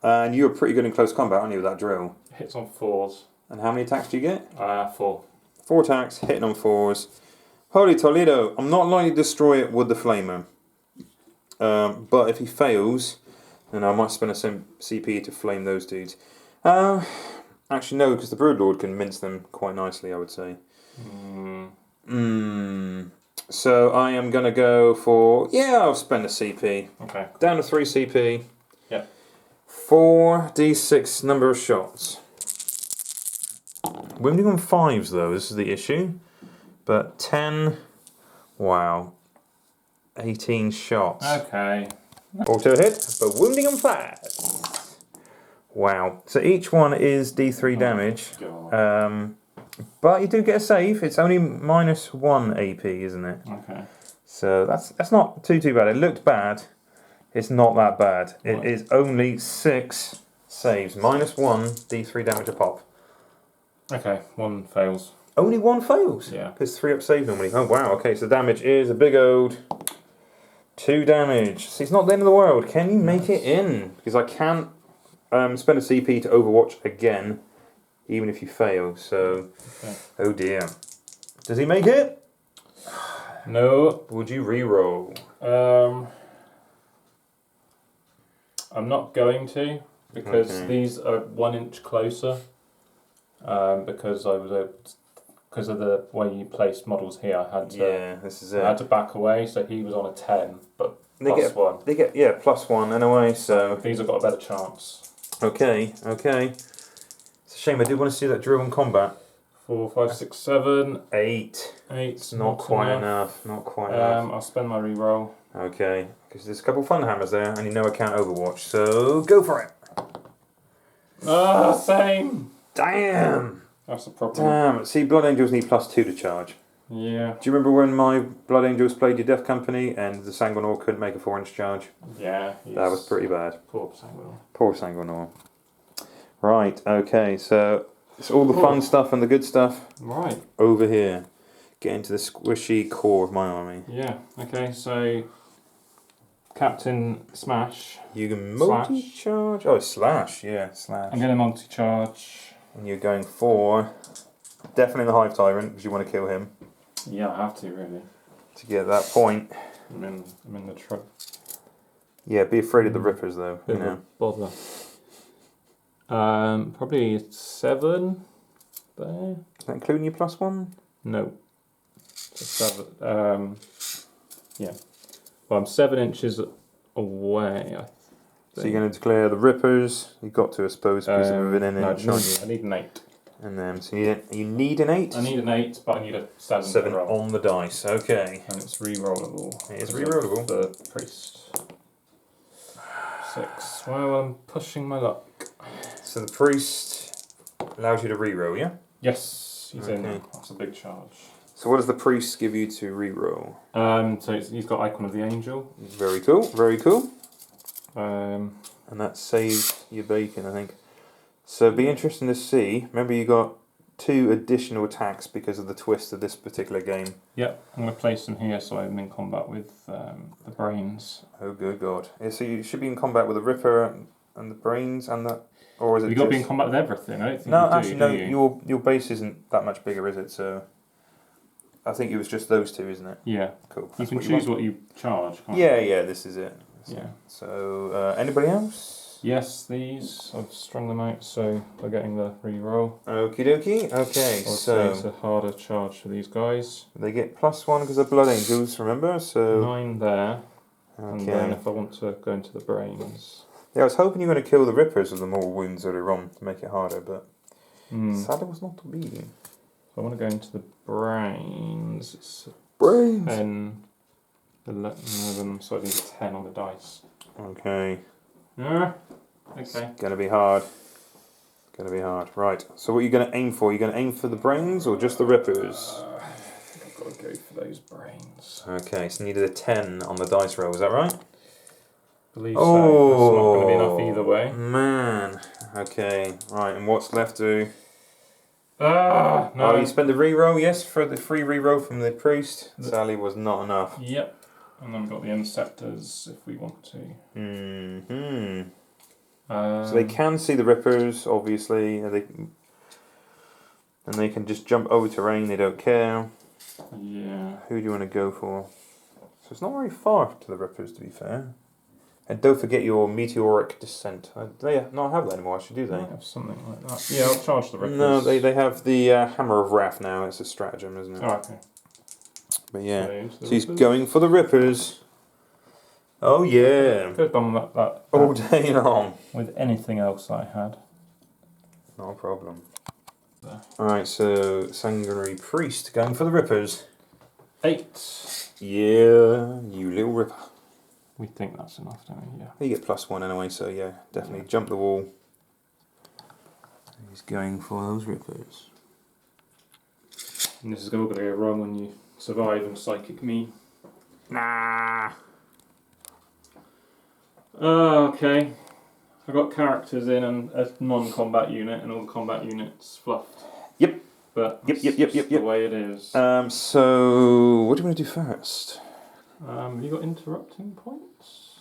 And you're pretty good in close combat, aren't you, with that drill? Hits on 4s. And how many attacks do you get? 4. 4 attacks, hitting on 4s. Holy Toledo, I'm not likely to destroy it with the flamer. But if he fails, then I might spend a CP to flame those dudes. Actually no, because the Broodlord can mince them quite nicely, I would say. So I am going to go for... Yeah, I'll spend a CP. Okay. Down to 3 CP. Yep. 4d6 number of shots. Wounding on 5s though, this is the issue. But 10... Wow. 18 shots. Okay. Auto hit, but wounding on 5. Wow. So each one is d3 damage. But you do get a save. It's only -1 AP, isn't it? Okay. So that's not too bad. It looked bad. It's not that bad. It is only 6 saves. -1 d3 damage a pop. Okay, 1 fails. Only 1 fails? Yeah. It's 3 up save normally. Oh wow, okay, so damage is a big old 2 damage. See, it's not the end of the world. Can you make it in? Because I can't spend a CP to Overwatch again, even if you fail, so... Okay. Oh dear. Does he make it? No. Would you re-roll? I'm not going to, because these are 1 inch closer. Because of the way you place models here, I had to. Yeah, this is it. I had to back away, so he was on a 10, but +1. They get +1 in a way, so these have got a better chance. Okay. It's a shame. I do want to see that drill in combat. 4, 5, 6, 7, 8. 8. It's not quite enough. Not quite enough. I'll spend my reroll. Okay, because there's a couple of fun hammers there, and you know I can't Overwatch, so go for it. Same. Damn. That's the problem. Damn. See, Blood Angels need +2 to charge. Yeah. Do you remember when my Blood Angels played your Death Company and the Sanguinor couldn't make a 4-inch charge? Yeah. That was pretty bad. Poor Sanguinor. Poor Sanguinor. Right, okay, so it's all the fun stuff and the good stuff Right. over here. Get into the squishy core of my army. Yeah. Okay, so Captain Smash. You can multi-charge? Oh, slash, yeah, slash. I'm going to multi-charge. And you're going for definitely the Hive Tyrant because you want to kill him Yeah, I have to really. to get that point. I'm in the truck. Yeah, be afraid of the Rippers though. Bit of a bother. Probably 7 there. Is that including your +1? No. So 7. Yeah. Well, I'm 7 inches away. I think. So you're going to declare the Rippers. You've got to, I suppose, because of within an inch. I need an 8. And then, so you need an 8? I need an 8, but I need a 7. 7 on the dice, okay. And it's re-rollable. It is re-rollable. The priest. 6. Well, I'm pushing my luck. So the priest allows you to re-roll, yeah? Yes, he's in. That's a big charge. So what does the priest give you to re-roll? So he's got Icon of the Angel. Very cool, very cool. Um, And that saves your bacon, I think. So it'd be interesting to see. Remember, you got 2 additional attacks because of the twist of this particular game. Yep, I'm going to place them here so I'm in combat with the brains. Oh, good God. Yeah, so you should be in combat with the Ripper and the brains and that. Or is it You've got to be in combat with everything. I don't think No, you do, actually, no. do you? Your base isn't that much bigger, is it? So I think it was just those 2, isn't it? Yeah. Cool. You can choose what you charge, can't Yeah, this is it. Yeah. So, anybody else? Yes, these. I've strung them out, so they're getting the re-roll. Okie dokie. Okay, So it's a harder charge for these guys. they get +1 because they're Blood Angels, remember? So 9 there. And then okay. if I want to go into the brains. Yeah, I was hoping you were going to kill the Rippers with the more wounds earlier on to make it harder, but sadly was not to be. If I want to go into the brains, it's Brains. 10, 11, so I need a 10 on the dice. Okay. Yeah. Okay. It's going to be hard. Going to be hard. Right. So what are you going to aim for? Are you going to aim for the brains or just the Rippers? I think I've got to go for those brains. Okay, so you needed a 10 on the dice roll, is that right? I believe so. That's not going to be enough either way. Man. Okay, right, and what's left to... No. Oh, you spend the reroll, yes, for the free reroll from the priest. Sadly was not enough. Yep. And then we've got the Inceptors if we want to. Mm-hmm. So they can see the Rippers, obviously, and they can just jump over terrain, they don't care. Yeah. Who do you want to go for? So it's not very far to the Rippers, to be fair. And don't forget your meteoric descent. They not have that anymore, actually, do they? They have something like that. Yeah, I'll charge the rippers. No, they have the Hammer of Wrath now. It's a stratagem, isn't it? Oh, okay. But yeah, So he's going for the rippers. Oh yeah. Could have done that All day long. with anything else I had. No problem. There. Alright, so Sanguinary Priest going for the rippers. 8. Yeah, you little ripper. We think that's enough, don't we? Yeah. You get +1 anyway, so yeah, definitely jump the wall. He's going for those rippers. And this is all going to go wrong when you survive and psychic me. Nah. Okay. I've got characters in and a non-combat unit, and all the combat units fluffed. Yep. But Yep. the way it is. So what do you want to do first? Have you got interrupting points?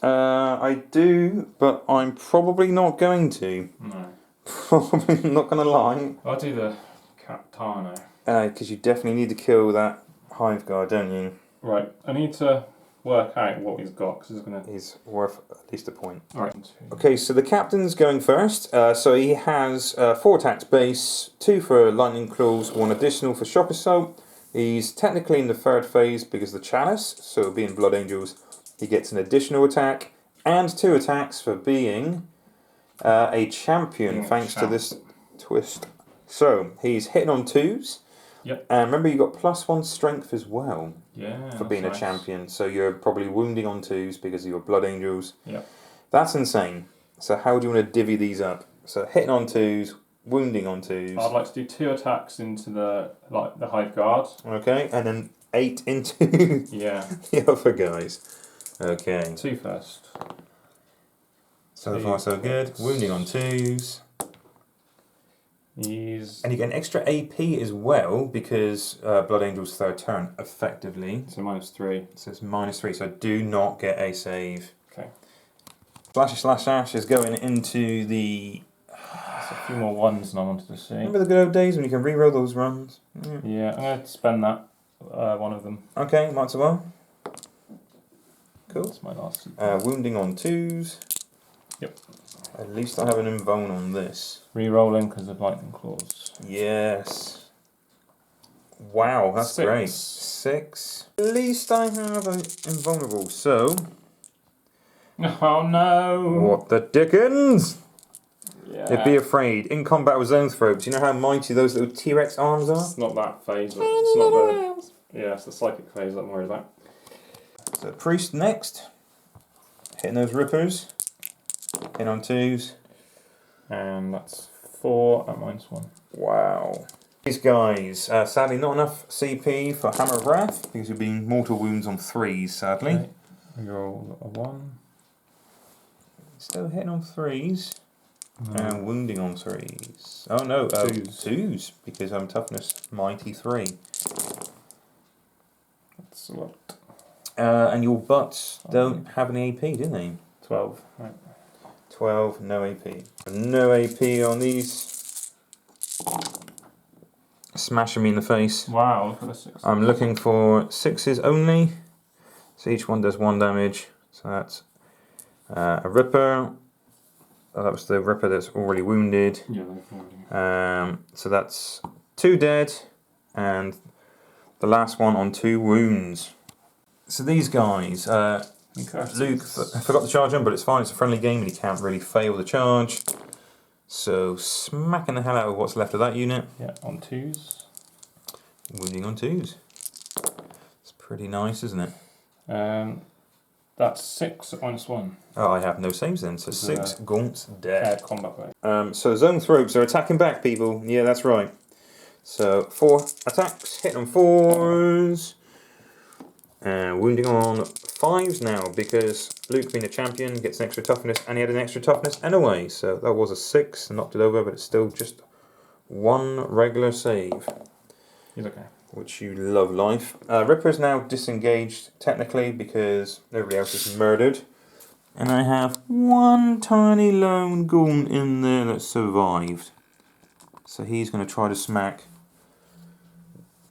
I do, but I'm probably not going to. No. Probably not going to lie. I'll do the Captano. Because you definitely need to kill that hive guard, don't you? Right. I need to work out what he's got because he's going to. He's worth at least a point. Alright. Okay, so the captain's going first. So he has 4 attacks base, 2 for lightning claws, 1 additional for shock assault. He's technically in the 3rd phase because of the chalice, so being Blood Angels, he gets an additional attack and 2 attacks for being a champion, thanks to this twist. So he's hitting on 2s. Yep. And remember, you got +1 strength as well. Yeah. For being a champion, so you're probably wounding on 2s because of your Blood Angels. Yep. That's insane. So how do you want to divvy these up? So hitting on 2s, wounding on 2s. I'd like to do 2 attacks into the hive guard. Okay, and then 8 into Yeah. the other guys. Okay. 2 first. So far so good. Wounding on 2s. He's And you get an extra AP as well because Blood Angel's 3rd turn, effectively. so -3. So it's -3, so do not get a save. Okay. Slash is going into the... There's a few more ones than I wanted to see. Remember the good old days when you can reroll those runs? Yeah, I'm going to spend that. One of them. Okay, might as well. Cool. That's my last. Wounding on 2s. Yep. At least I have an invuln on this. Re-rolling because of lightning claws. Yes. Wow, that's 6. great. 6. At least I have an invulnerable. So, Oh no! what the dickens? Yeah. They'd be afraid. In combat with zone throats, you know how mighty those little T-Rex arms are? It's not that phase. It's not the. Yeah, it's the psychic phase that I'm worried about. So, priest next. Hitting those rippers. Hitting on 2s. And that's 4 at -1. Wow. These guys, sadly not enough CP for Hammer of Wrath, because you've been mortal wounds on 3s, sadly. Okay. Roll a 1. Still hitting on 3s. And wounding on 3s. Oh no, 2s. 2s, because I'm toughness mighty 3. That's a lot. And your butts don't have any AP, do they? 12. Right. 12, no AP. No AP on these. Smashing me in the face. Wow, look at the 6. I'm looking for 6s only. So each one does 1 damage. So that's a Ripper. Oh, that was the Ripper that's already wounded. Yeah, they're So that's 2 dead. And the last one on 2 wounds. So these guys, Luke, I forgot to charge him, but it's fine. It's a friendly game and he can't really fail the charge. So smacking the hell out of what's left of that unit. Yeah, on 2s. Wounding on 2s. It's pretty nice, isn't it? That's 6 at -1. Oh, I have no saves then. So 6 gaunts dead. Combat phase. So zone throats are attacking back, people. Yeah, that's right. So 4 attacks, hit on 4s. And wounding on 5s now, because Luke, being a champion, gets an extra toughness, and he had an extra toughness anyway. So that was a 6, knocked it over, but it's still just 1 regular save. He's okay. Which you love life. Ripper's now disengaged, technically, because everybody else is murdered. And I have 1 tiny lone ghoul in there that survived. So he's going to try to smack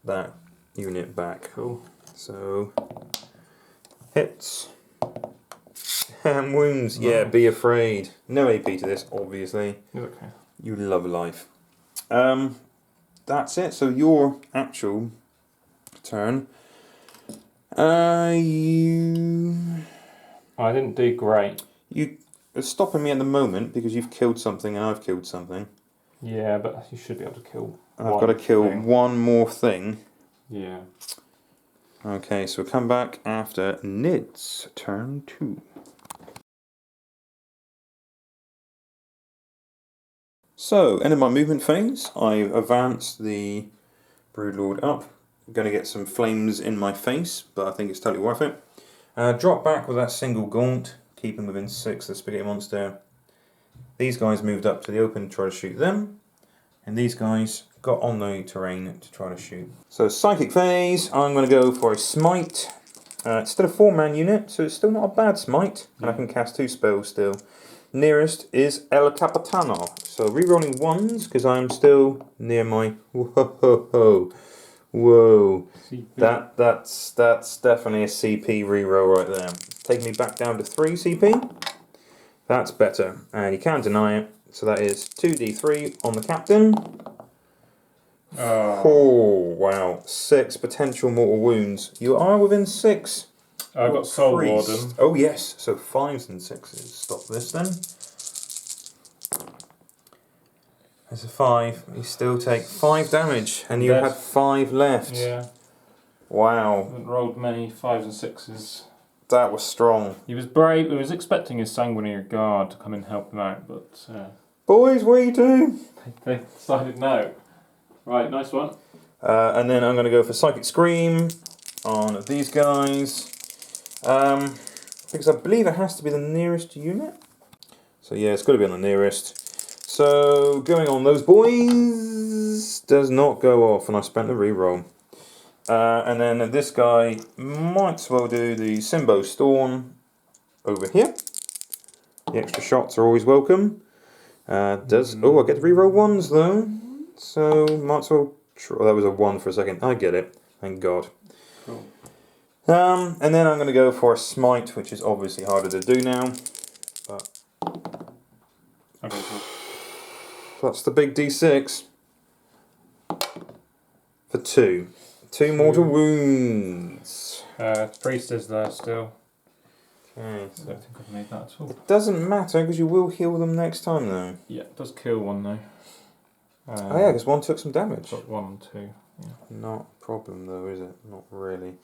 that unit back. Cool. So, hits. 10 wounds. Yeah, be afraid. No AP to this, obviously. Okay. You love life. That's it. So your actual turn. You... I didn't do great. It's stopping me at the moment because you've killed something and I've killed something. Yeah, but you should be able to kill And I've got to kill one more thing. Yeah. Okay, so we'll come back after Nid's turn 2. So, end of my movement phase. I've advanced the Broodlord up. I'm going to get some flames in my face, but I think it's totally worth it. Drop back with that single gaunt, keeping within 6 of the Spaghetti Monster. These guys moved up to the open to try to shoot them, and these guys got on the terrain to try to shoot. So Psychic Phase, I'm going to go for a Smite. It's still a 4-man unit, so it's still not a bad Smite, and I can cast 2 spells still. Nearest is El Capitano, so re-rolling 1s, because I'm still near my... Whoa. That's definitely a CP reroll right there. Taking me back down to 3 CP. That's better, and you can't deny it. So that is 2d3 on the captain. Oh wow! 6 potential mortal wounds. You are within 6. I've got Soul Warden. Oh yes, so 5s and 6s. Stop this then. There's a 5. You still take 5 damage, and you had 5 left. Yeah. Wow. I haven't rolled many 5s and 6s. That was strong. He was brave. He was expecting his Sanguinary Guard to come and help him out, but... Boys, what are you doing? They decided no. Right, nice one. And then I'm going to go for Psychic Scream on these guys. Because I believe it has to be the nearest unit. So yeah, it's got to be on the nearest. So going on those boys does not go off, and I spent the reroll. And then this guy might as well do the Simbo Storm over here. The extra shots are always welcome. I get to reroll 1s though. So might as well try. That was a 1 for a second. I get it. Thank God. Cool. And then I'm going to go for a Smite, which is obviously harder to do now. But okay, cool. That's the big D6 for 2. 2 mortal wounds. Priest is there still. Okay. I don't think I've made that at all. It doesn't matter because you will heal them next time though. Yeah, it does kill one though. Oh yeah, because one took some damage. Got 1 and 2. Yeah. Not a problem though, is it? Not really.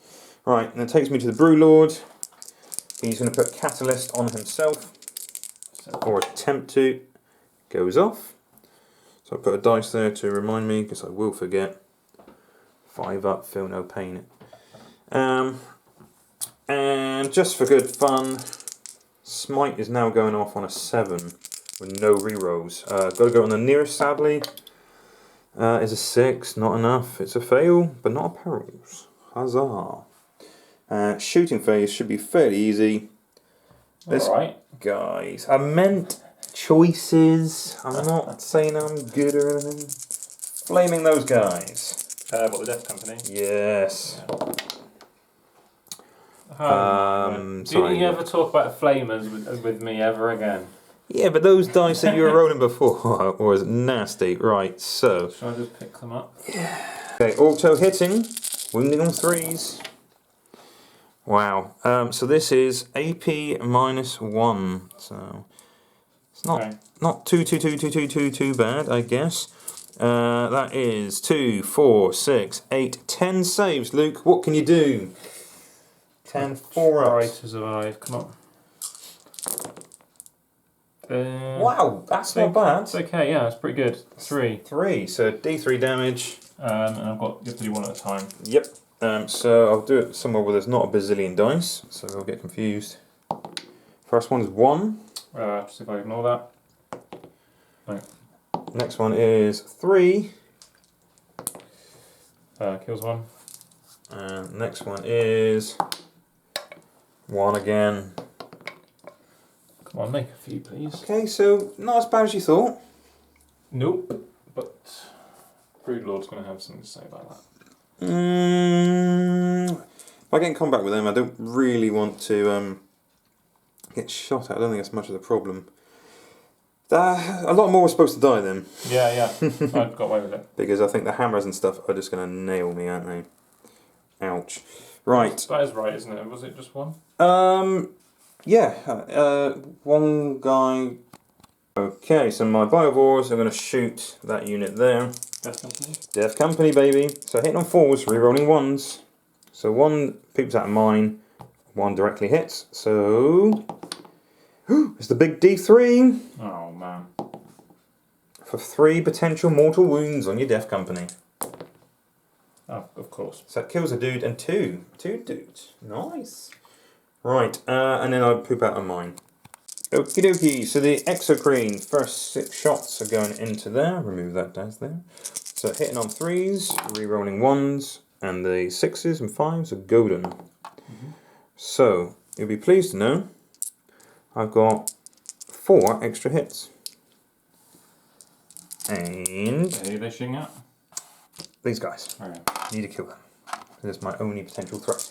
Right, and it takes me to the Brewlord. He's going to put Catalyst on himself. Or attempt to. Goes off. So I put a dice there to remind me, because I will forget. 5 up, feel no pain. And just for good fun, Smite is now going off on a 7 with no rerolls. Got to go on the nearest, sadly. Is a 6, not enough. It's a fail, but not a perils. Huzzah. Shooting phase should be fairly easy. This guys, I meant choices. I'm not saying I'm good or anything. Flaming those guys. What, the Death Company? Yes. Didn't you ever talk about flamers with me ever again? Yeah, but those dice that you were rolling before was nasty. Right, so. Should I just pick them up? Yeah. Okay, auto hitting, wounding on 3s. Wow. So this is AP -1. So it's not too bad, I guess. That is 2, 4, 6, 8, 10 saves. Luke, what can you do? 10 4-ups. Try to survive. Come on. Wow, that's not bad. It's okay, yeah, it's pretty good. 3. 3, so D3 damage. And you have to do 1 at a time. Yep. So I'll do it somewhere where there's not a bazillion dice, so I'll get confused. First one is 1. See if I ignore that. No. Next one is 3. Kills 1. And next one is 1 again. Come on, make a few, please. Okay, so not as bad as you thought. Nope. But Broodlord's going to have something to say about that. If I get in combat with them, I don't really want to get shot at. I don't think that's much of the problem. A lot more was supposed to die then. Yeah. I got away with it. Because I think the hammers and stuff are just going to nail me, aren't they? Ouch. Right. That is right, isn't it? Was it just one? Yeah. One guy. Okay, so my Biovores are going to shoot that unit there. Death Company? Death Company, baby. So hitting on 4s, rerolling 1s. So 1 peeps out of mine, 1 directly hits. So it's the big D3 Oh man. for 3 potential mortal wounds on your Death Company. Oh, of course. So that kills a dude and 2 dudes. Nice. Right, and then I poop out on mine. Okie dokie, so the Exocrine, first 6 shots are going into there. Remove that down there. So hitting on 3s, re-rolling 1s, and the 6s and 5s are golden. So, you'll be pleased to know I've got 4 extra hits. And Who are they shooting at? these guys. Okay. Need to kill them. That's my only potential threat.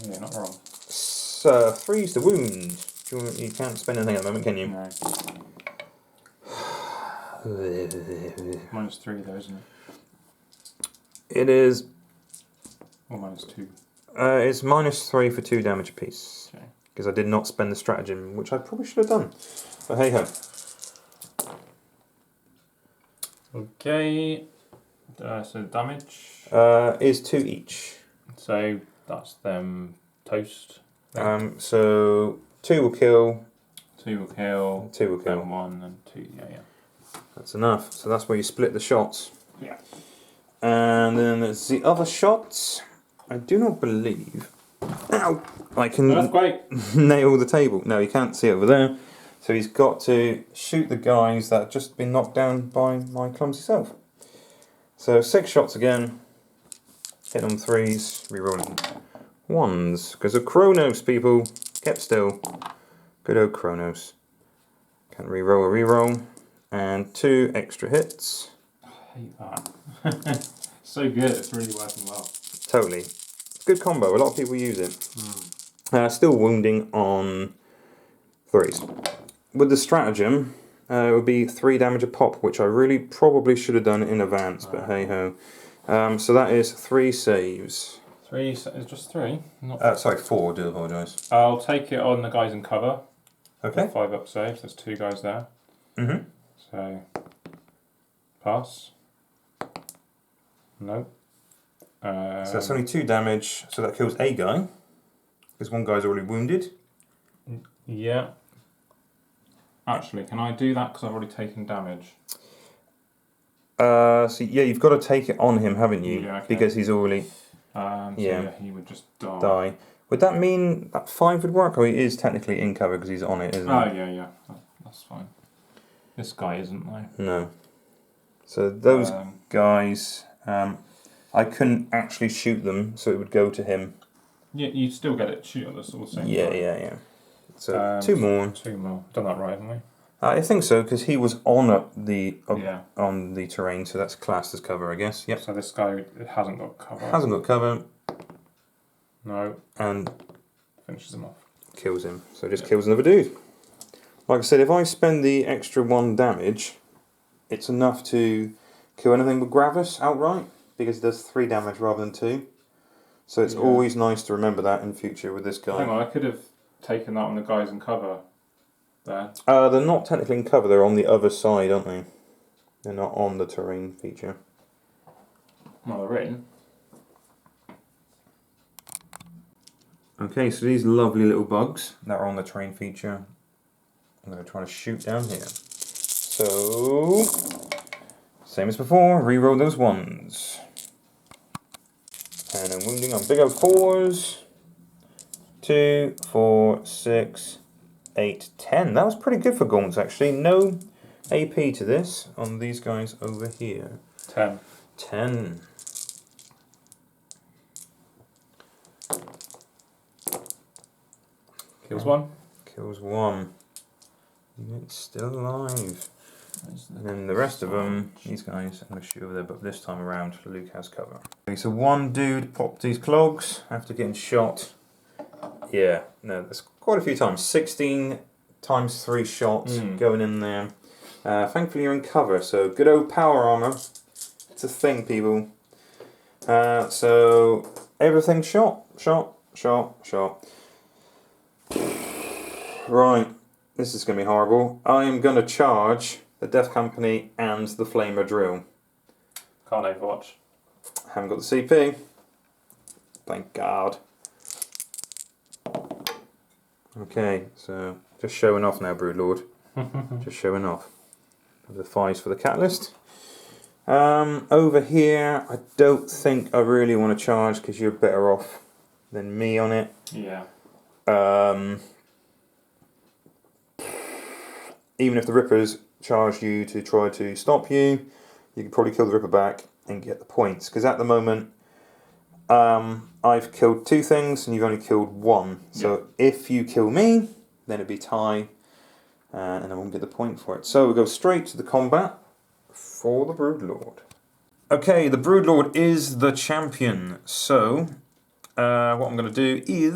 Yeah, not wrong. So, 3's the wound. You can't spend anything at the moment, can you? No. -3 though, isn't it? It is. Or -2. It's -3 for 2 damage apiece. Okay. Because I did not spend the stratagem, which I probably should have done. But hey ho. Okay. So damage. Is 2 each. So that's them toast. So 2 will kill. 2 will kill. 2 will kill. Then 1 and 2. Yeah. That's enough. So that's where you split the shots. Yeah. And then there's the other shots. I do not believe. Ow! I can Earthquake. nail the table. No, you can't see over there. So he's got to shoot the guys that have just been knocked down by my clumsy self. So 6 shots again. Hit on 3s, rerolling 1s. Because of Kronos, people. Kept still. Good old Kronos. Can't reroll a reroll. And 2 extra hits. I hate that. So good, it's really working well. Totally. Good combo, a lot of people use it. Still wounding on 3s. With the stratagem, it would be 3 damage a pop, which I really probably should have done in advance, but hey ho. So that is 3 saves. 3, it's just 3. Not Sorry, 4, I do apologise. I'll take it on the guys in cover. Okay. 5 up saves, there's 2 guys there. Mm-hmm. So, pass. No. So that's only 2 damage, so that kills a guy. Because 1 guy's already wounded. Yeah. Actually, can I do that because I've already taken damage? So yeah, you've got to take it on him, haven't you? Yeah, okay. Because he's already So yeah, he would just die. die. Would that mean that 5 would work? Or he is technically in cover because he's on it, isn't Oh, he? yeah. That's fine. This guy isn't, though. No. So those guys, I couldn't actually shoot them, so it would go to him. Yeah, you still get it shoot at us all the same Yeah, time. yeah. So 2 more. 2 more. Done that right, haven't we? I think so, because he was on the Yeah. on the terrain, so that's classed as cover, I guess. Yep. So this guy hasn't got cover. Hasn't got cover. No. And Finishes him off. kills him. So just kills another dude. Like I said, if I spend the extra 1 damage, it's enough to kill anything with Gravis outright, because it does 3 damage rather than 2. So it's always nice to remember that in future with this guy. Hang on, I could have taken that on the guys in cover there. They're not technically in cover, they're on the other side, aren't they? They're not on the terrain feature. Well, they're in. Okay, so these lovely little bugs that are on the terrain feature, I'm going to try to shoot down here. So, same as before, reroll those 1s. And I'm wounding on big old 4s. 2, 4, 6, 8, 10. That was pretty good for gaunts actually. No AP to this on these guys over here. 10. 10. Kills 1. Kills 1. It's still alive. And then the rest of them, these guys, I'm going to shoot over there, but this time around, Luke has cover. Okay, so 1 dude popped these clogs after getting shot Yeah, no, that's quite a few times. 16 times 3 shots going in there. Thankfully you're in cover, so good old power armor. It's a thing, people. So everything shot. Right, this is going to be horrible. I am going to charge the Death Company and the Flamer Drill. Can't overwatch. Haven't got the CP. Thank God. Okay, so just showing off now, Broodlord. Just showing off. The 5s for the Catalyst. Over here, I don't think I really want to charge because you're better off than me on it. Yeah. Even if the Rippers charge you to try to stop you, you can probably kill the Ripper back and get the points. Because at the moment, I've killed 2 things and you've only killed 1. So if you kill me, then it'd be tie, and I won't get the point for it. So we'll go straight to the combat for the Broodlord. Okay, the Broodlord is the champion. So what I'm going to do is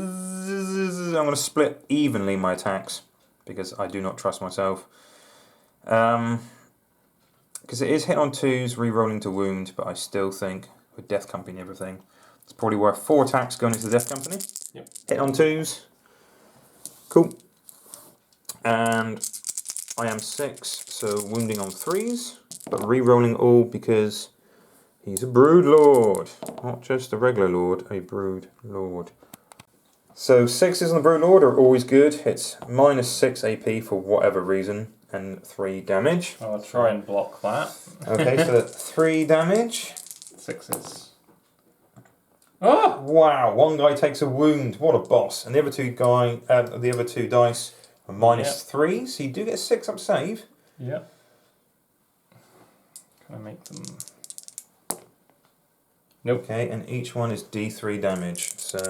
I'm going to split evenly my attacks because I do not trust myself. Because it is hit on 2s, re-rolling to wound, but I still think with Death Company and everything, it's probably worth 4 attacks going into the Death Company. Yep. Hit on 2s. Cool. And I am 6, so wounding on 3s, but re-rolling all because he's a Broodlord. Not just a regular lord, a Broodlord. So 6s on the Broodlord are always good. It's -6 AP for whatever reason, and 3 damage. I'll try and block that. Okay, so 3 damage. 6s. Oh! Wow, one guy takes a wound. What a boss! And the other 2 dice are -3, so you do get a 6-up save. Yep. Can I make them? Nope. Okay, and each one is D3 damage. So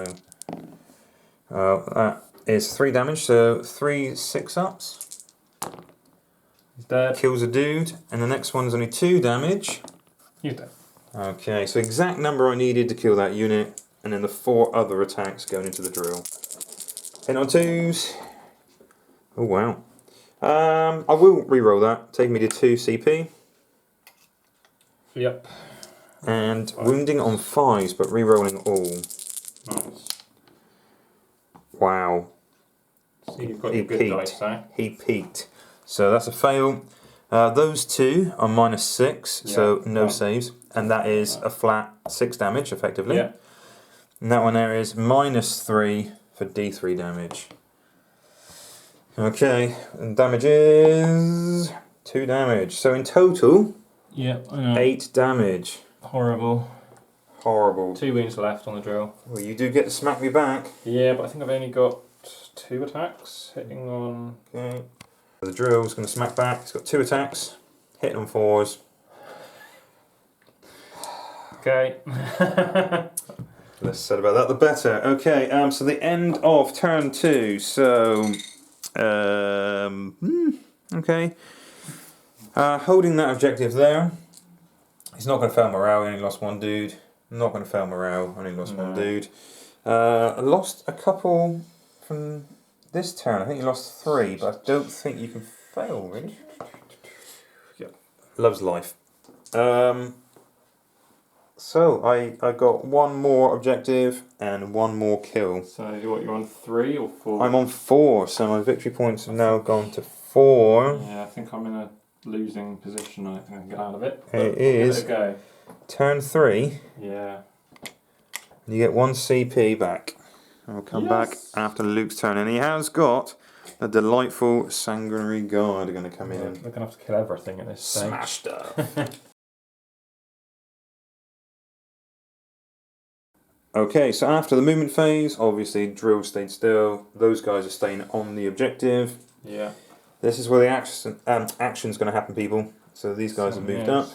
that is 3 damage. So 3 6-ups. He's dead. Kills a dude, and the next one is only 2 damage. He's dead. Okay, so exact number I needed to kill that unit, and then the 4 other attacks going into the drill. Hit on 2s. Oh wow. I will re-roll that, taking me to 2 CP. Yep. And wounding on 5s, but re-rolling all. Nice. Wow. So you've got your good dice, eh? He peaked. So that's a fail. Those 2 are -6, so no saves. And that is a flat 6 damage, effectively. Yeah. And that one there is -3 for D3 damage. Okay, and damage is 2 damage. So in total, Yep, I know. 8 damage. Horrible. Horrible. 2 wounds left on the drill. Well, you do get to smack me back. Yeah, but I think I've only got 2 attacks hitting on. Okay. The drill's going to smack back. It's got 2 attacks, hitting on 4s. Okay. Less said about that, the better. Okay, so the end of turn 2. So, okay. Holding that objective there. He's not going to fail morale, he only lost 1 dude. Not going to fail morale, only lost 1 dude. I lost a couple from this turn. I think you lost 3, but I don't think you can fail, really. Yeah. Loves life. So, I got 1 more objective and 1 more kill. So you're on 3 or 4? I'm on 4, so my victory points have now gone to 4. Yeah, I think I'm in a losing position. I think I can get out of it. It is. Give it a go. Turn 3. Yeah. You get 1 CP back. I'll come back after Luke's turn, and he has got a delightful Sanguinary Guard going to come in. We're going to have to kill everything at this stage. Smash stuff. Okay, so after the movement phase, obviously drill stayed still. Those guys are staying on the objective. Yeah. This is where the action's going to happen, people. So these guys have moved up.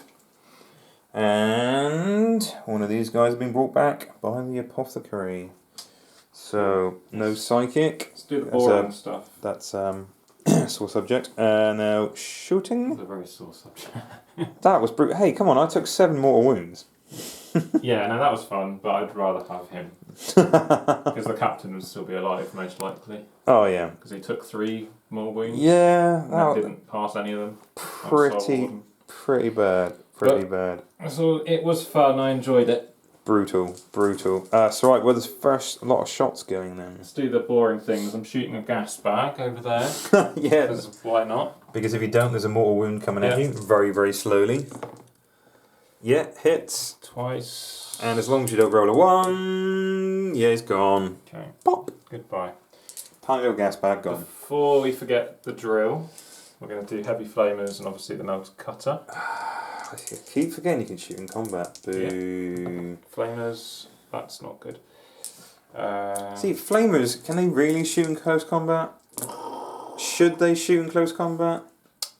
And one of these guys has been brought back by the Apothecary. So, no psychic. Let's do the boring stuff. That's sore subject. Now, shooting. That's a very sore subject. That was brutal. Hey, come on, I took 7 mortal wounds. Yeah, no, that was fun, but I'd rather have him. Because the captain would still be alive, most likely. Oh, yeah. Because he took 3 more wounds. Yeah. And didn't pass any of them. Pretty bad. Pretty bad. So it was fun, I enjoyed it. Brutal. So right, well, there's first a lot of shots going then. Let's do the boring things. I'm shooting a gas bag over there. Yeah. Because why not? Because if you don't, there's a mortal wound coming at you very, very slowly. Yeah, hits. Twice. And as long as you don't roll a 1, yeah, it's gone. Okay. Pop. Goodbye. Tiny little gas bag gone. Before we forget the drill, we're going to do heavy flamers and obviously the metal cutter. I keep forgetting you can shoot in combat. Boo. Yeah. Flamers, that's not good. See, flamers, can they really shoot in close combat? Should they shoot in close combat?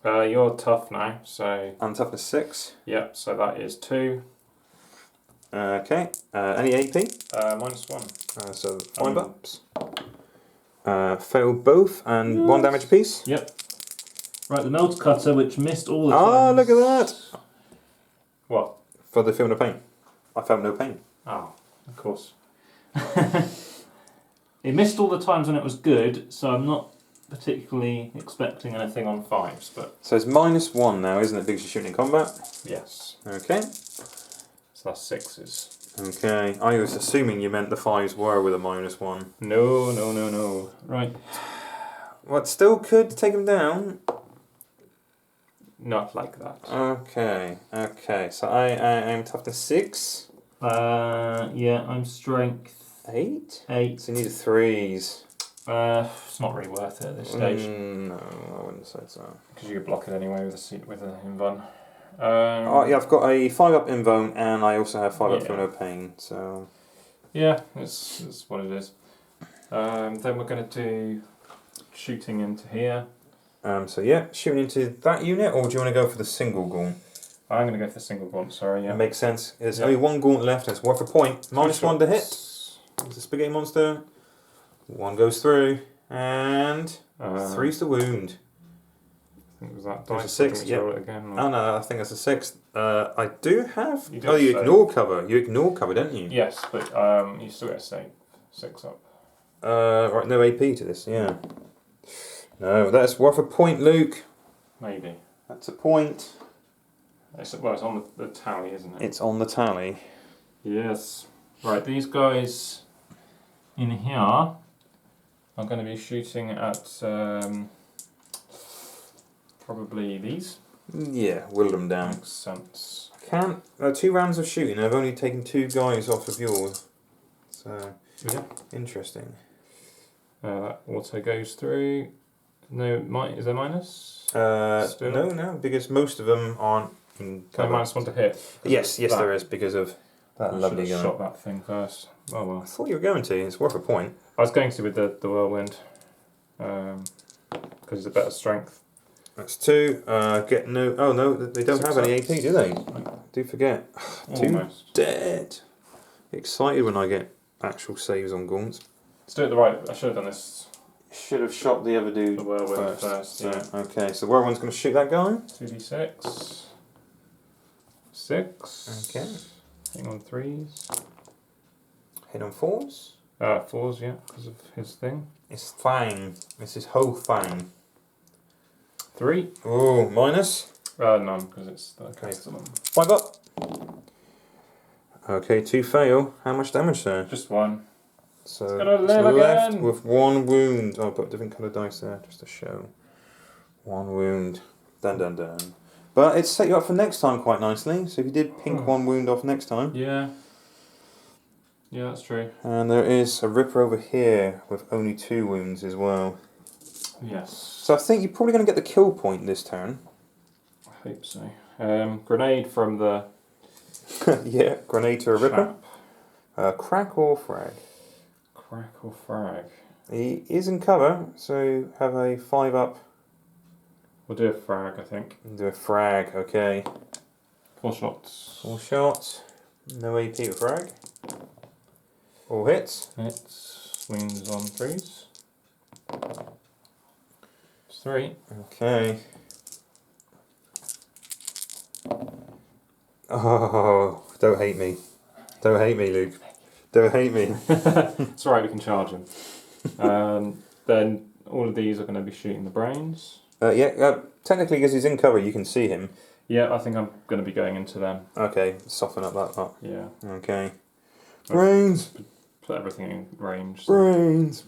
You're tough now, so... I'm toughness 6. Yep, so that is 2. Okay. Any AP? -1. So 5 ups. Failed both and 1 damage apiece. Yep. Right, the metal cutter, which missed all the Ah, times. look at that! What? For the feel no pain. I felt no pain. Oh, of course. It missed all the times when it was good, so I'm not particularly expecting anything on 5s, but... So it's -1 now, isn't it, because you're shooting in combat? Yes. Okay. So that's 6s. Okay. I was assuming you meant the 5s were with a -1. No. Right. What, still could take him down? Not like that. Okay. So I am toughness 6. Yeah, I'm strength 8? 8. So you need a 3s. It's not really worth it at this stage. No, I wouldn't say so. Because you could block it anyway with an invuln. Yeah, I've got a 5 up invuln and I also have 5 up feel no pain, so... Yeah, it's what it is. Then we're going to do shooting into here. So yeah, shooting into that unit, or do you want to go for the single gaunt? I'm going to go for the single gaunt, sorry, yeah. It makes sense. There's only 1 gaunt left and it's worth a point. -1 to hit. It's a spaghetti monster. 1 goes through, and 3's the wound. I think it was that There's dice. a 6, yeah. Roll it again, or... Oh no, I think that's a 6. I do have... You did you say. ignore cover. You ignore cover, don't you? Yes, but you still get a save. 6 up. Right, no AP to this, yeah. No, that's worth a point, Luke. Maybe. That's a point. It's on the tally, isn't it? It's on the tally. Yes. Right, these guys in here are going to be shooting at probably these. Yeah, whittle them down. Makes sense. Can't. 2 rounds of shooting. I've only taken 2 guys off of yours. So Yeah. interesting. That auto goes through. No, is there minus? Still? No, because most of them aren't in No, cover. -1 to hit. Yes, that. there is because of that I lovely should have gun. shot that thing first. Oh I well. thought you were going to. It's worth a point. I was going to with the whirlwind, because it's a better strength. That's 2. Get no. Oh no, they don't 6 have any ups. AP, do they? Do forget. 2 Almost. dead. Excited when I get actual saves on gaunts. Let's do it the right. I should have done this. Should have shot the other dude The whirlwind first. So, Yeah. okay, so whirlwind's going to shoot that guy. 2d6. 6. Okay. Hitting on 3s. Hit on 4s. 4s, yeah, because of his thing. It's fang. It's his whole fang. 3. Oh, minus. None, because it's the Okay. maximum. 5 up. Okay, 2 fail. How much damage, sir? Just 1. So It's gonna it's live left again. with 1 wound. Oh, but different colour dice there, just to show. 1 wound. Dun. But it's set you up for next time quite nicely. So if you did pink 1 wound off next time. Yeah. Yeah, that's true. And there is a ripper over here with only 2 wounds as well. Yes. So I think you're probably going to get the kill point this turn. I hope so. Grenade from the Yeah, grenade to a ripper. chap. Crack or frag. Crack or frag? He is in cover, so have a 5 up. We'll do a frag, I think. Do a frag, okay. 4 shots. 4 shots. No AP with frag. All hits. It swings on 3s. 3. Okay. Oh, don't hate me. Don't hate me, Luke. Don't hate me. It's alright, we can charge him. Then all of these are going to be shooting the brains. Technically, because he's in cover, you can see him. Yeah, I think I'm going to be going into them. Okay, soften up that part. Yeah. Okay. Brains! Put everything in range. Brains!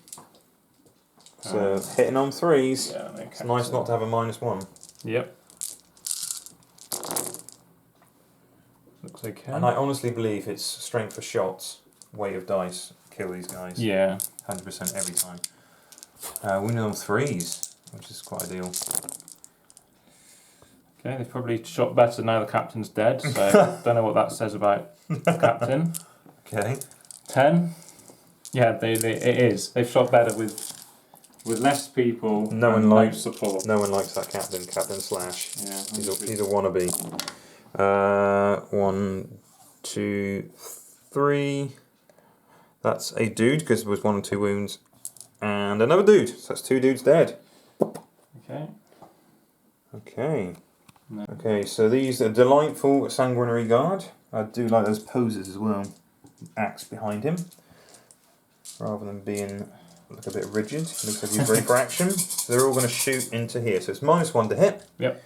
So, hitting on 3s. Yeah, okay. It's nice not to have a -1. Yep. Looks okay. And I honestly believe it's strength for shots, weight of dice, kill these guys. Yeah. 100% every time. Winning on 3s, which is quite ideal. Okay, they've probably shot better now the captain's dead, so don't know what that says about the captain. Okay. 10. Yeah, it is. They've shot better with less people. No and one no likes support. No one likes that captain, Captain Slash. Yeah, He's a wannabe. 1, 2, 3. That's a dude because there was 1 or 2 wounds, and another dude. So that's 2 dudes dead. Okay. Okay. No. Okay. So these are delightful sanguinary guard. I do like those poses as well. Axe behind him, rather than being like a bit rigid. Looks like he's ready for action. So they're all going to shoot into here. So it's -1 to hit. Yep.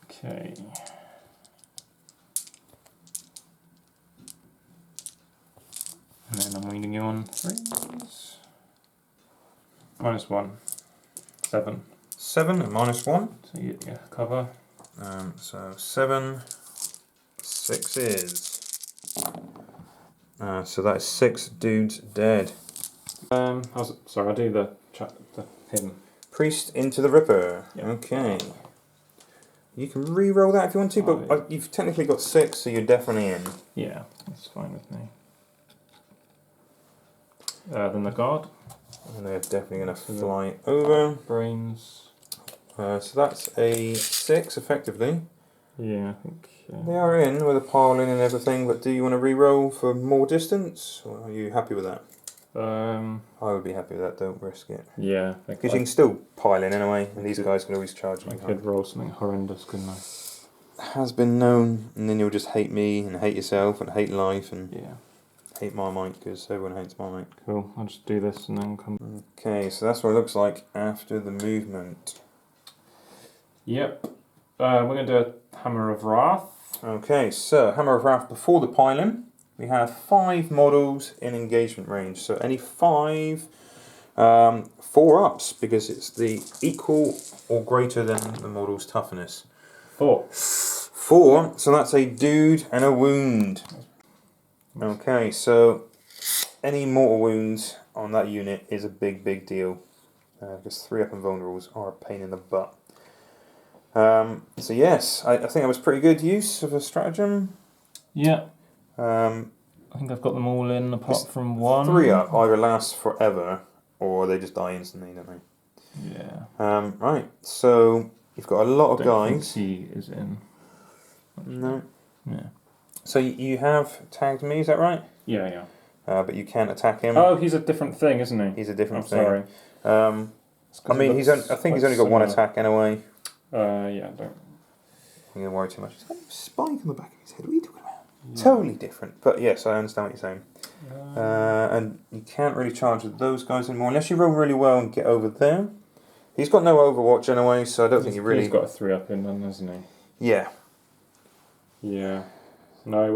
Okay. And then I'm leading you on 3s. -1. 7. 7 and -1. So you get your cover. So 7, 6s. So that is 6 dudes dead. Sorry, I'll do the him. Priest into the Ripper. Yep. Okay. You can re-roll that if you want to, but Oh, yeah. you've technically got 6, so you're definitely in. Yeah, that's fine with me. Then the guard. And they're definitely going to fly over. Brains. So that's a 6, effectively. Yeah, I think. They are in with a pile in and everything, but do you want to re-roll for more distance? Or are you happy with that? I would be happy with that, don't risk it. Yeah. Because you can still pile in anyway, and these guys can always charge you. I could roll something horrendous, couldn't I? Has been known, and then you'll just hate me, and hate yourself, and hate life, and Yeah. hate Marmite, because everyone hates Marmite. Cool. I'll just do this and then come. Okay, so that's what it looks like after the movement. Yep. We're going to do a Hammer of Wrath. Okay, so Hammer of Wrath before the pile-in. We have 5 models in engagement range, so any 5, 4 ups, because it's the equal or greater than the model's toughness. 4. 4, so that's a dude and a wound. Okay, so any mortal wounds on that unit is a big deal, because 3 up and vulnerables are a pain in the butt. So yes, I think that was pretty good use of a stratagem. Yeah. Um, I think I've got them all in apart from 1. 3 up either last forever or they just die instantly, don't they? Yeah. Right, so you've got a lot of guys. He is in. No. Yeah. So you have tagged me, is that right? Yeah. But you can't attack him. Oh, he's a different thing, isn't he? He's a different thing. Sorry. I mean, I think he's only got 1 attack anyway. Yeah, don't. I'm going to worry too much. He's got a spike on the back of his head. What are you talking about? Yeah. Totally different. But yes, I understand what you're saying. And you can't really charge with those guys anymore unless you roll really well and get over there. He's got no Overwatch anyway, so I don't think he really... He's got a 3 up in them, hasn't he? Yeah. Yeah. No,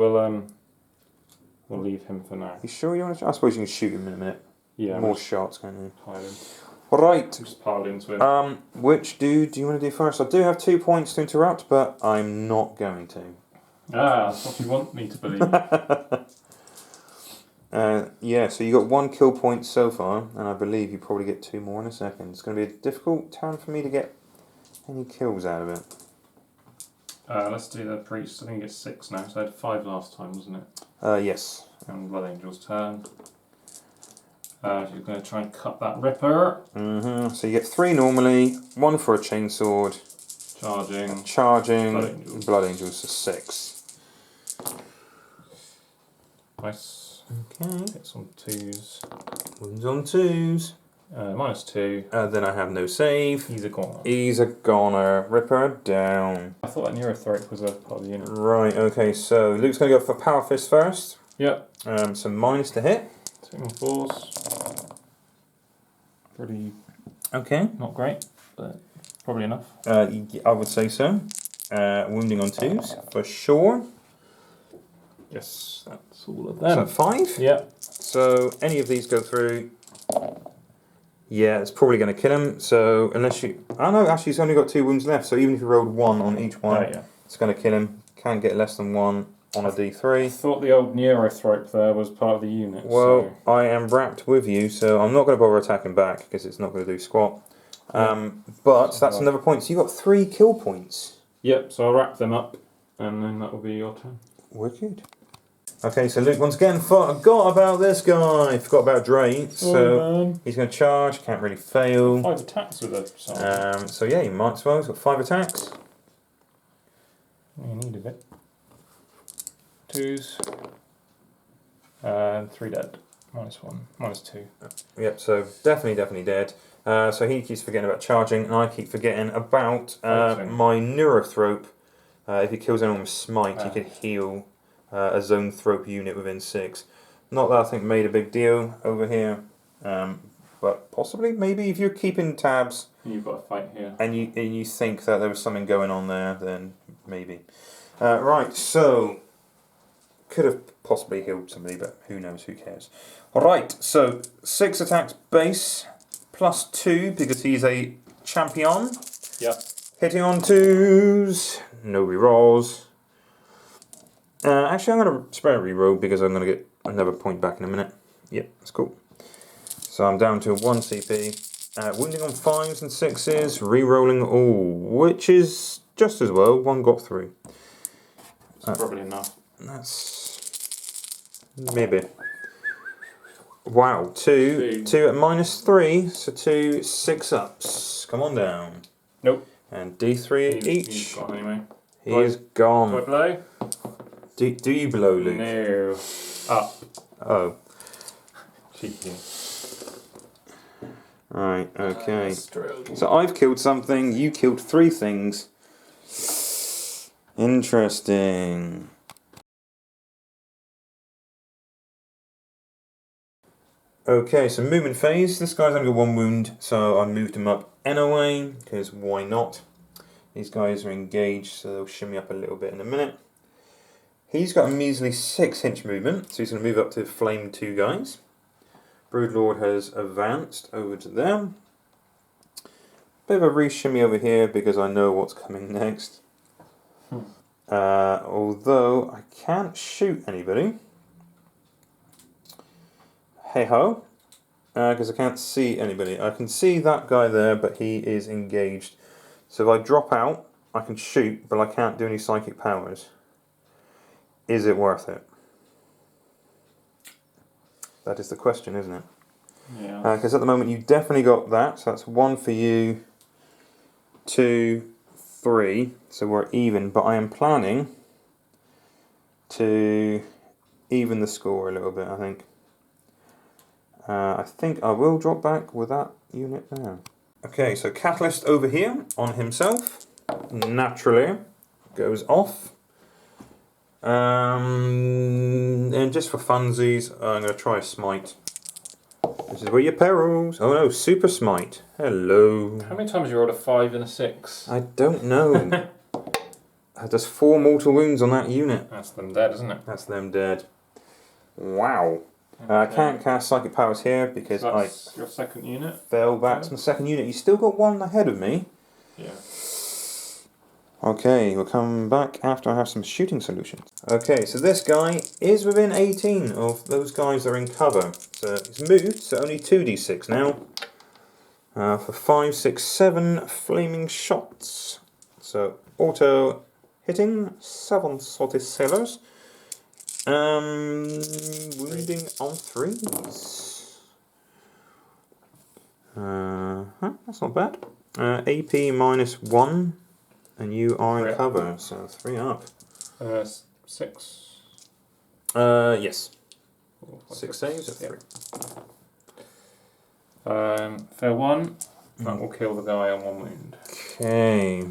we'll leave him for now. You sure you want to... I suppose you can shoot him in a minute. Yeah. More shots, can't you? Pile him. Right. Just piled into him. Which dude do you want to do first? I do have 2 points to interrupt, but I'm not going to. That's what you want me to believe. Yeah, so you got 1 kill point so far, and I believe you probably get 2 more in a second. It's going to be a difficult turn for me to get any kills out of it. Let's do the priest. I think it's 6 now, so I had 5 last time, wasn't it? Yes. And Blood Angel's turn. You're going to try and cut that Ripper. So you get 3 normally, 1 for a chainsword. Charging. Blood Angels, so 6. Nice. Okay. Hits on 2s. Wounds on 2s. -2. Then I have no save. He's a goner. He's a goner. Ripper down. I thought that Neurothrope was a part of the unit. Right, okay, so Luke's going to go for Power Fist first. Yep. So minus to hit. 2 more 4s. Pretty Okay. not great, but probably enough. I would say so. Wounding on 2s, for sure. Yes, that's all of So them. 5. Yep. So any of these go through. Yeah, it's probably going to kill him. So unless you... Oh no, actually he's only got 2 wounds left. So even if you rolled 1 on each one, Yeah. it's going to kill him. Can't get less than 1 on a I D3. thought the old Neurothrope there was part of the unit. Well, I am wrapped with you, so I'm not going to bother attacking back because it's not going to do squat. But that's another point. So you got 3 kill points. Yep, so I'll wrap them up and then that will be your turn. Wicked. Okay, so Luke once again forgot about this guy. Forgot about Dre. So he's going to charge. Can't really fail. 5 attacks with a sergeant. So yeah, he might as well. He's got 5 attacks. You needed it. 2s. And 3 dead. -1. -2. Yep, so definitely dead. So he keeps forgetting about charging, and I keep forgetting about my Neurothrope. If he kills anyone with Smite, he can heal a Zone Thrope unit within 6. Not that I think made a big deal over here, but possibly, maybe if you're keeping tabs. You've got a fight here. And you think that there was something going on there, then maybe. Right, so could have possibly healed somebody, but who knows? Who cares? All right, so 6 attacks base. +2 because he's a champion. Yep. Hitting on 2s. No rerolls. Actually, I'm going to spare a reroll because I'm going to get another point back in a minute. Yep, that's cool. So I'm down to 1 CP. Wounding on 5s and 6s. Rerolling all, which is just as well. 1 got through. That's probably enough. That's maybe. Wow, 2 at -3, so 2 6-ups. Come on down. Nope. And D3 each. He's gone anyway. He is gone. Do I blow? Do you blow, Luke? No. Up. Oh. Cheeky. Right, okay. So I've killed something, you killed 3 things. Interesting. Okay, so movement phase. This guy's only got 1 wound, so I moved him up anyway, because why not? These guys are engaged, so they'll shimmy up a little bit in a minute. He's got a measly 6-inch movement, so he's going to move up to Flame 2 guys. Broodlord has advanced over to them. Bit of a re-shimmy over here, because I know what's coming next. Although, I can't shoot anybody. Hey ho, because I can't see anybody. I can see that guy there, but he is engaged. So if I drop out, I can shoot, but I can't do any psychic powers. Is it worth it? That is the question, isn't it? Yeah. Because at the moment you definitely got that, so that's 1 for you, 2, 3, so we're even, but I am planning to even the score a little bit, I think. I think I will drop back with that unit there. Okay, so Catalyst over here on himself, naturally, goes off. And just for funsies, I'm going to try a Smite. This is where your perils. Oh no, Super Smite. Hello. How many times have you rolled a 5 and a 6? I don't know. There's 4 mortal wounds on that unit. That's them dead, isn't it? That's them dead. Wow. I can't cast Psychic Powers here because So that's your second unit? fell back to my second unit. You still got 1 ahead of me. Yeah. Okay, we'll come back after I have some shooting solutions. Okay, so this guy is within 18 of those guys that are in cover. So he's moved, so only 2d6 now. For 5, 6, 7 flaming shots. So auto hitting, 7 salty sailors. Wounding on 3s. That's not bad. AP -1. And you are in cover, so 3 up. 6. Yes. 6 saves at 3. Fail 1. That will kill the guy on 1 wound. Okay.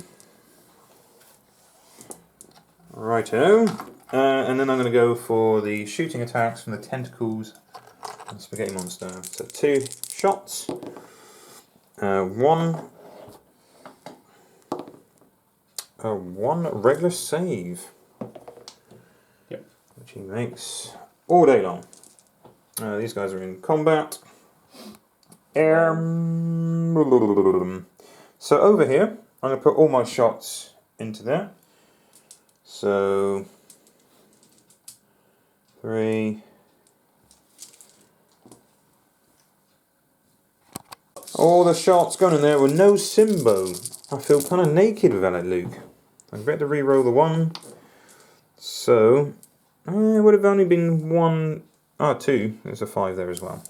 Righto. And then I'm going to go for the shooting attacks from the tentacles and spaghetti monster. So 2 shots. 1 regular save. Yep. Which he makes all day long. These guys are in combat. So over here, I'm going to put all my shots into there. So 3. All the shots going in there with no Simbo. I feel kind of naked without it, Luke. I better re-roll the 1. So it would have only been 1. 2. There's a 5 there as well.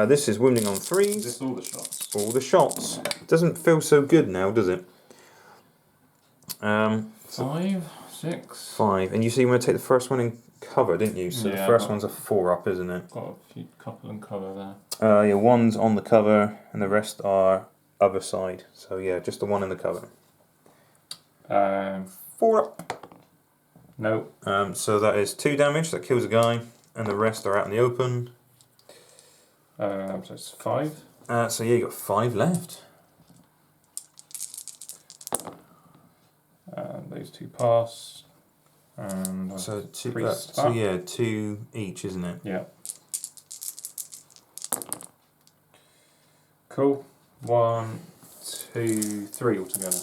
This is wounding on 3s. Is this all the shots? All the shots. Doesn't feel so good now, does it? 5, 6. 5. And you see you want to take the first one in cover, didn't you? So Yeah, the first one's a 4 up, isn't it? Got a couple in cover there. Yeah, 1's on the cover and the rest are other side. So yeah, just the 1 in the cover. 4 up. No. So that is 2 damage, that kills a guy, and the rest are out in the open. So it's 5. So yeah, you got 5 left. Those 2 pass. And So 2, priest so up. yeah, 2 each, isn't it? Yeah. Cool. 1, 2, 3 altogether.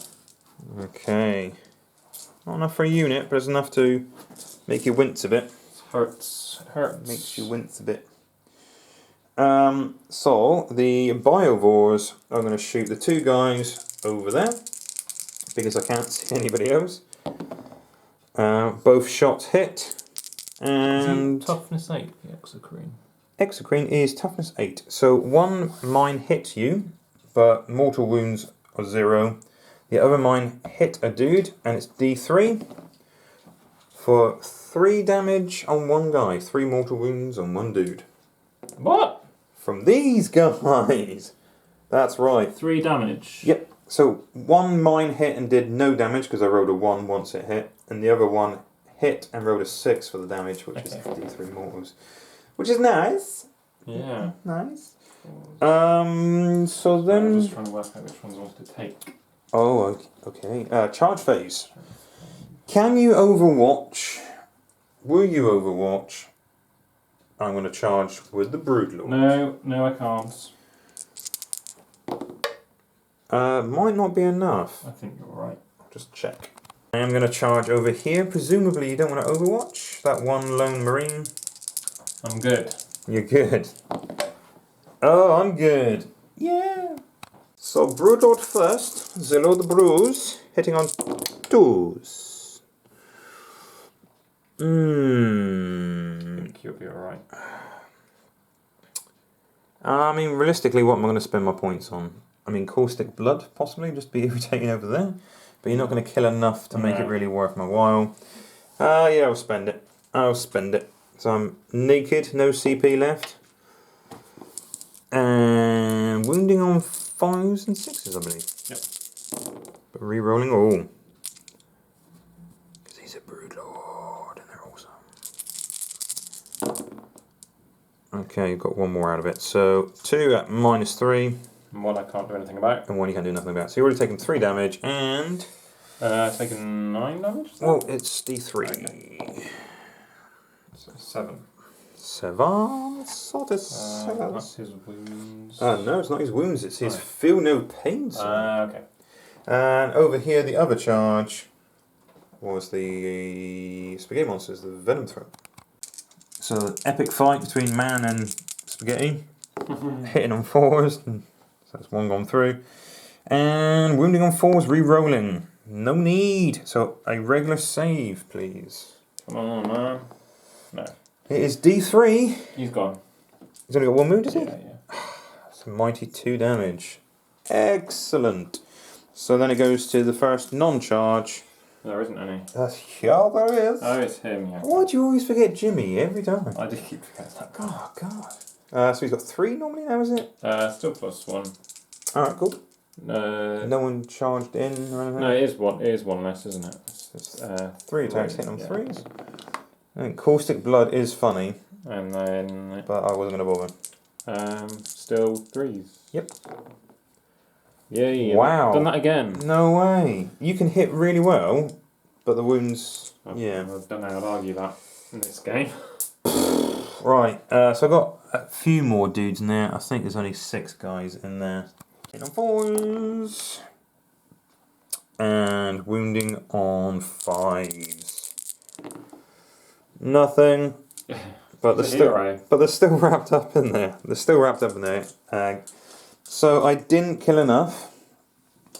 Okay. Not enough for a unit, but it's enough to make you wince a bit. It hurts. It hurts. Makes you wince a bit. So the biovores are going to shoot the 2 guys over there because I can't see anybody else. Both shots hit, and toughness 8, the exocrine. exocrine is toughness 8. So 1 mine hit you, but mortal wounds are 0. The other mine hit a dude, and it's D3 for 3 damage on 1 guy. 3 mortal wounds on 1 dude. What? From these guys. That's right. 3 damage. Yep. So 1 mine hit and did no damage because I rolled a 1 once it hit, and the other one hit and rolled a 6 for the damage, which is D3 mortals, which is nice. Yeah. Nice. So then. I'm just trying to work out which ones I want to take. Oh, okay. Charge phase. Can you Overwatch? Will you Overwatch? I'm going to charge with the Broodlord. No, I can't. Might not be enough. I think you're right. I'll just check. I am going to charge over here. Presumably you don't want to Overwatch that 1 lone marine. I'm good. You're good. Oh, I'm good. Yeah. So Broodlord first. Zillow the Bruise. Hitting on 2s. I think you'll be alright. I mean, realistically, what am I going to spend my points on? I mean, Caustic Blood, possibly, just be irritating over there. But you're not going to kill enough to make it really worth my while. Yeah, I'll spend it. I'll spend it. So I'm naked, no CP left. And wounding on 5s and 6s, I believe. Yep. But re-rolling all. Because he's a Broodlord and they're awesome. Okay, got 1 more out of it. So 2 at -3. And 1 I can't do anything about. And 1 you can do nothing about. So you've already taken 3 damage and... Taken 9 damage? Well, it's D3. Okay. So 7. 7. Sort of That's his wounds. no, it's not his wounds, it's his feel no pain. Okay. And over here, the other charge was the spaghetti monsters, the venom throat. So, epic fight between man and spaghetti. Hitting on 4s. So that's 1 gone through. And wounding on 4s, re-rolling. No need. So, a regular save, please. Come on, man. No. It is D3. He's gone. He's only got 1 wound, is he? Yeah. That's a mighty 2 damage. Excellent. So then it goes to the first non-charge. There isn't any. Yeah, there is. Oh, it's him, yeah. Why do you always forget Jimmy every time? I do keep forgetting that guy. Oh, God. So he's got 3 normally now, is it? Still +1. Alright, cool. No one charged in or anything? No, it is one less, isn't it? It's 3 attacks hitting on 3s. I think Caustic Blood is funny. And then... But I wasn't going to bother. Still 3s. Yep. Yay. Wow. Done that again. No way. You can hit really well, but the wounds... yeah. I don't know how to argue that in this game. Right, so I've got a few more dudes in there. I think there's only 6 guys in there. Hitting on 4s. And wounding on 5s. Nothing. But they're still wrapped up in there. So I didn't kill enough.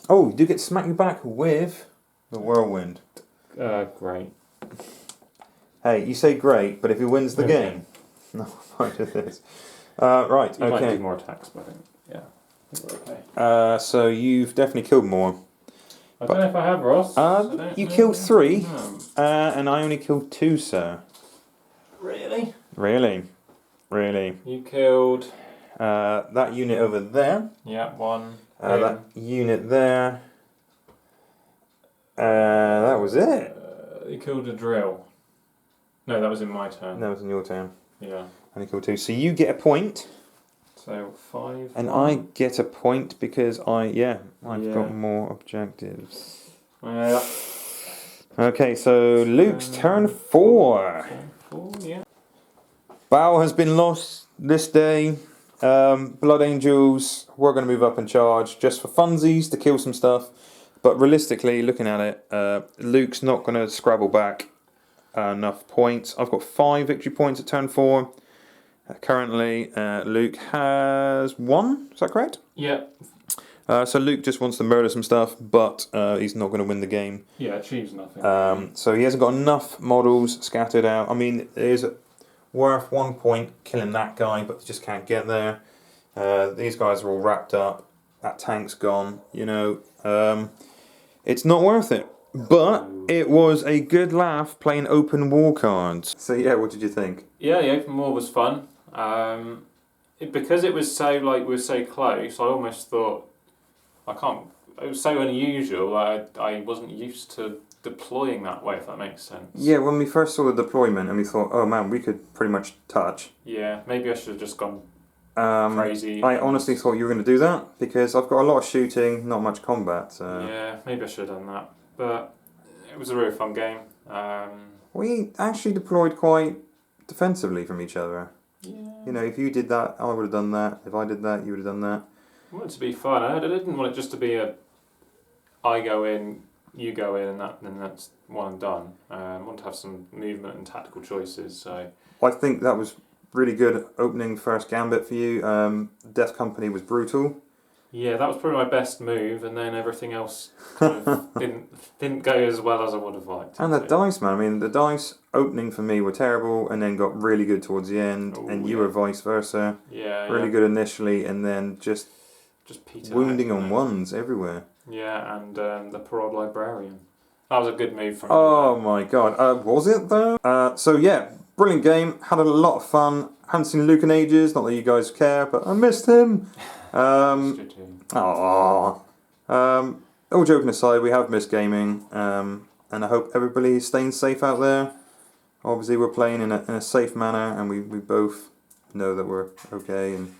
Oh, you do get smacked back with the whirlwind. Great. Hey, you say great, but if he wins the game, no, right it is. Right, you okay. might do more attacks, but okay. So you've definitely killed more. I don't know if I have, Ross. You killed 3, and I only killed 2, sir. Really? Really. You killed... that unit over there. Yeah, 1. That unit there. That was it. You killed a drill. No, that was in my turn. That was in your turn. Yeah. Only killed 2. So you get a point. So 5. And I get a point because I've got more objectives. Yeah. Okay, so Luke's turn 4. Turn 4, yeah. Battle has been lost this day. Blood Angels, we're going to move up in charge just for funsies to kill some stuff. But realistically, looking at it, Luke's not going to scrabble back enough points. I've got 5 victory points at turn 4. Currently, Luke has 1. Is that correct? Yeah. So Luke just wants to murder some stuff, but he's not going to win the game. Yeah, achieves nothing. So he hasn't got enough models scattered out. I mean, it is worth 1 point killing that guy, but just can't get there. These guys are all wrapped up. That tank's gone. You know, it's not worth it. But it was a good laugh playing open war cards. So yeah, what did you think? Yeah, the open war was fun. Because it was so we were so close, I almost thought it was so unusual. I wasn't used to deploying that way, if that makes sense. Yeah, when we first saw the deployment and we thought, oh man, we could pretty much touch. Yeah, maybe I should have just gone crazy. I honestly thought you were going to do that because I've got a lot of shooting, not much combat. So. Yeah, maybe I should have done that. But it was a really fun game. We actually deployed quite defensively from each other. Yeah. You know, if you did that, I would have done that. If I did that, you would have done that. I wanted it to be fun. I didn't want it just to be I go in, you go in, and that's one and done. I want to have some movement and tactical choices. So I think that was really good opening first gambit for you. Death Company was brutal. Yeah, that was probably my best move, and then everything else kind of didn't go as well as I would have liked. And the dice, man. I mean, the dice opening for me were terrible, and then got really good towards the end, and you were vice versa. Yeah, really good initially, and then just wounding on 1s everywhere. Yeah, and the poor old librarian. That was a good move from Oh my god, was it though? So yeah, brilliant game. Had a lot of fun. Haven't seen Luke in ages. Not that you guys care, but I missed him. All joking aside, we have missed gaming, and I hope everybody is staying safe out there. Obviously, we're playing in a safe manner, and we both know that we're okay and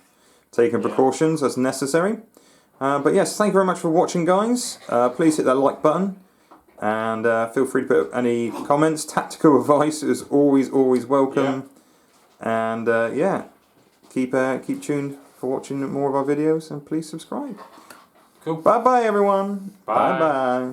taking precautions as necessary. But yes, thank you very much for watching, guys. Please hit that like button, and feel free to put up any comments. Tactical advice is always welcome. Yeah. And yeah, keep tuned for watching more of our videos, and please subscribe. Cool. Bye bye everyone. Bye. Bye bye.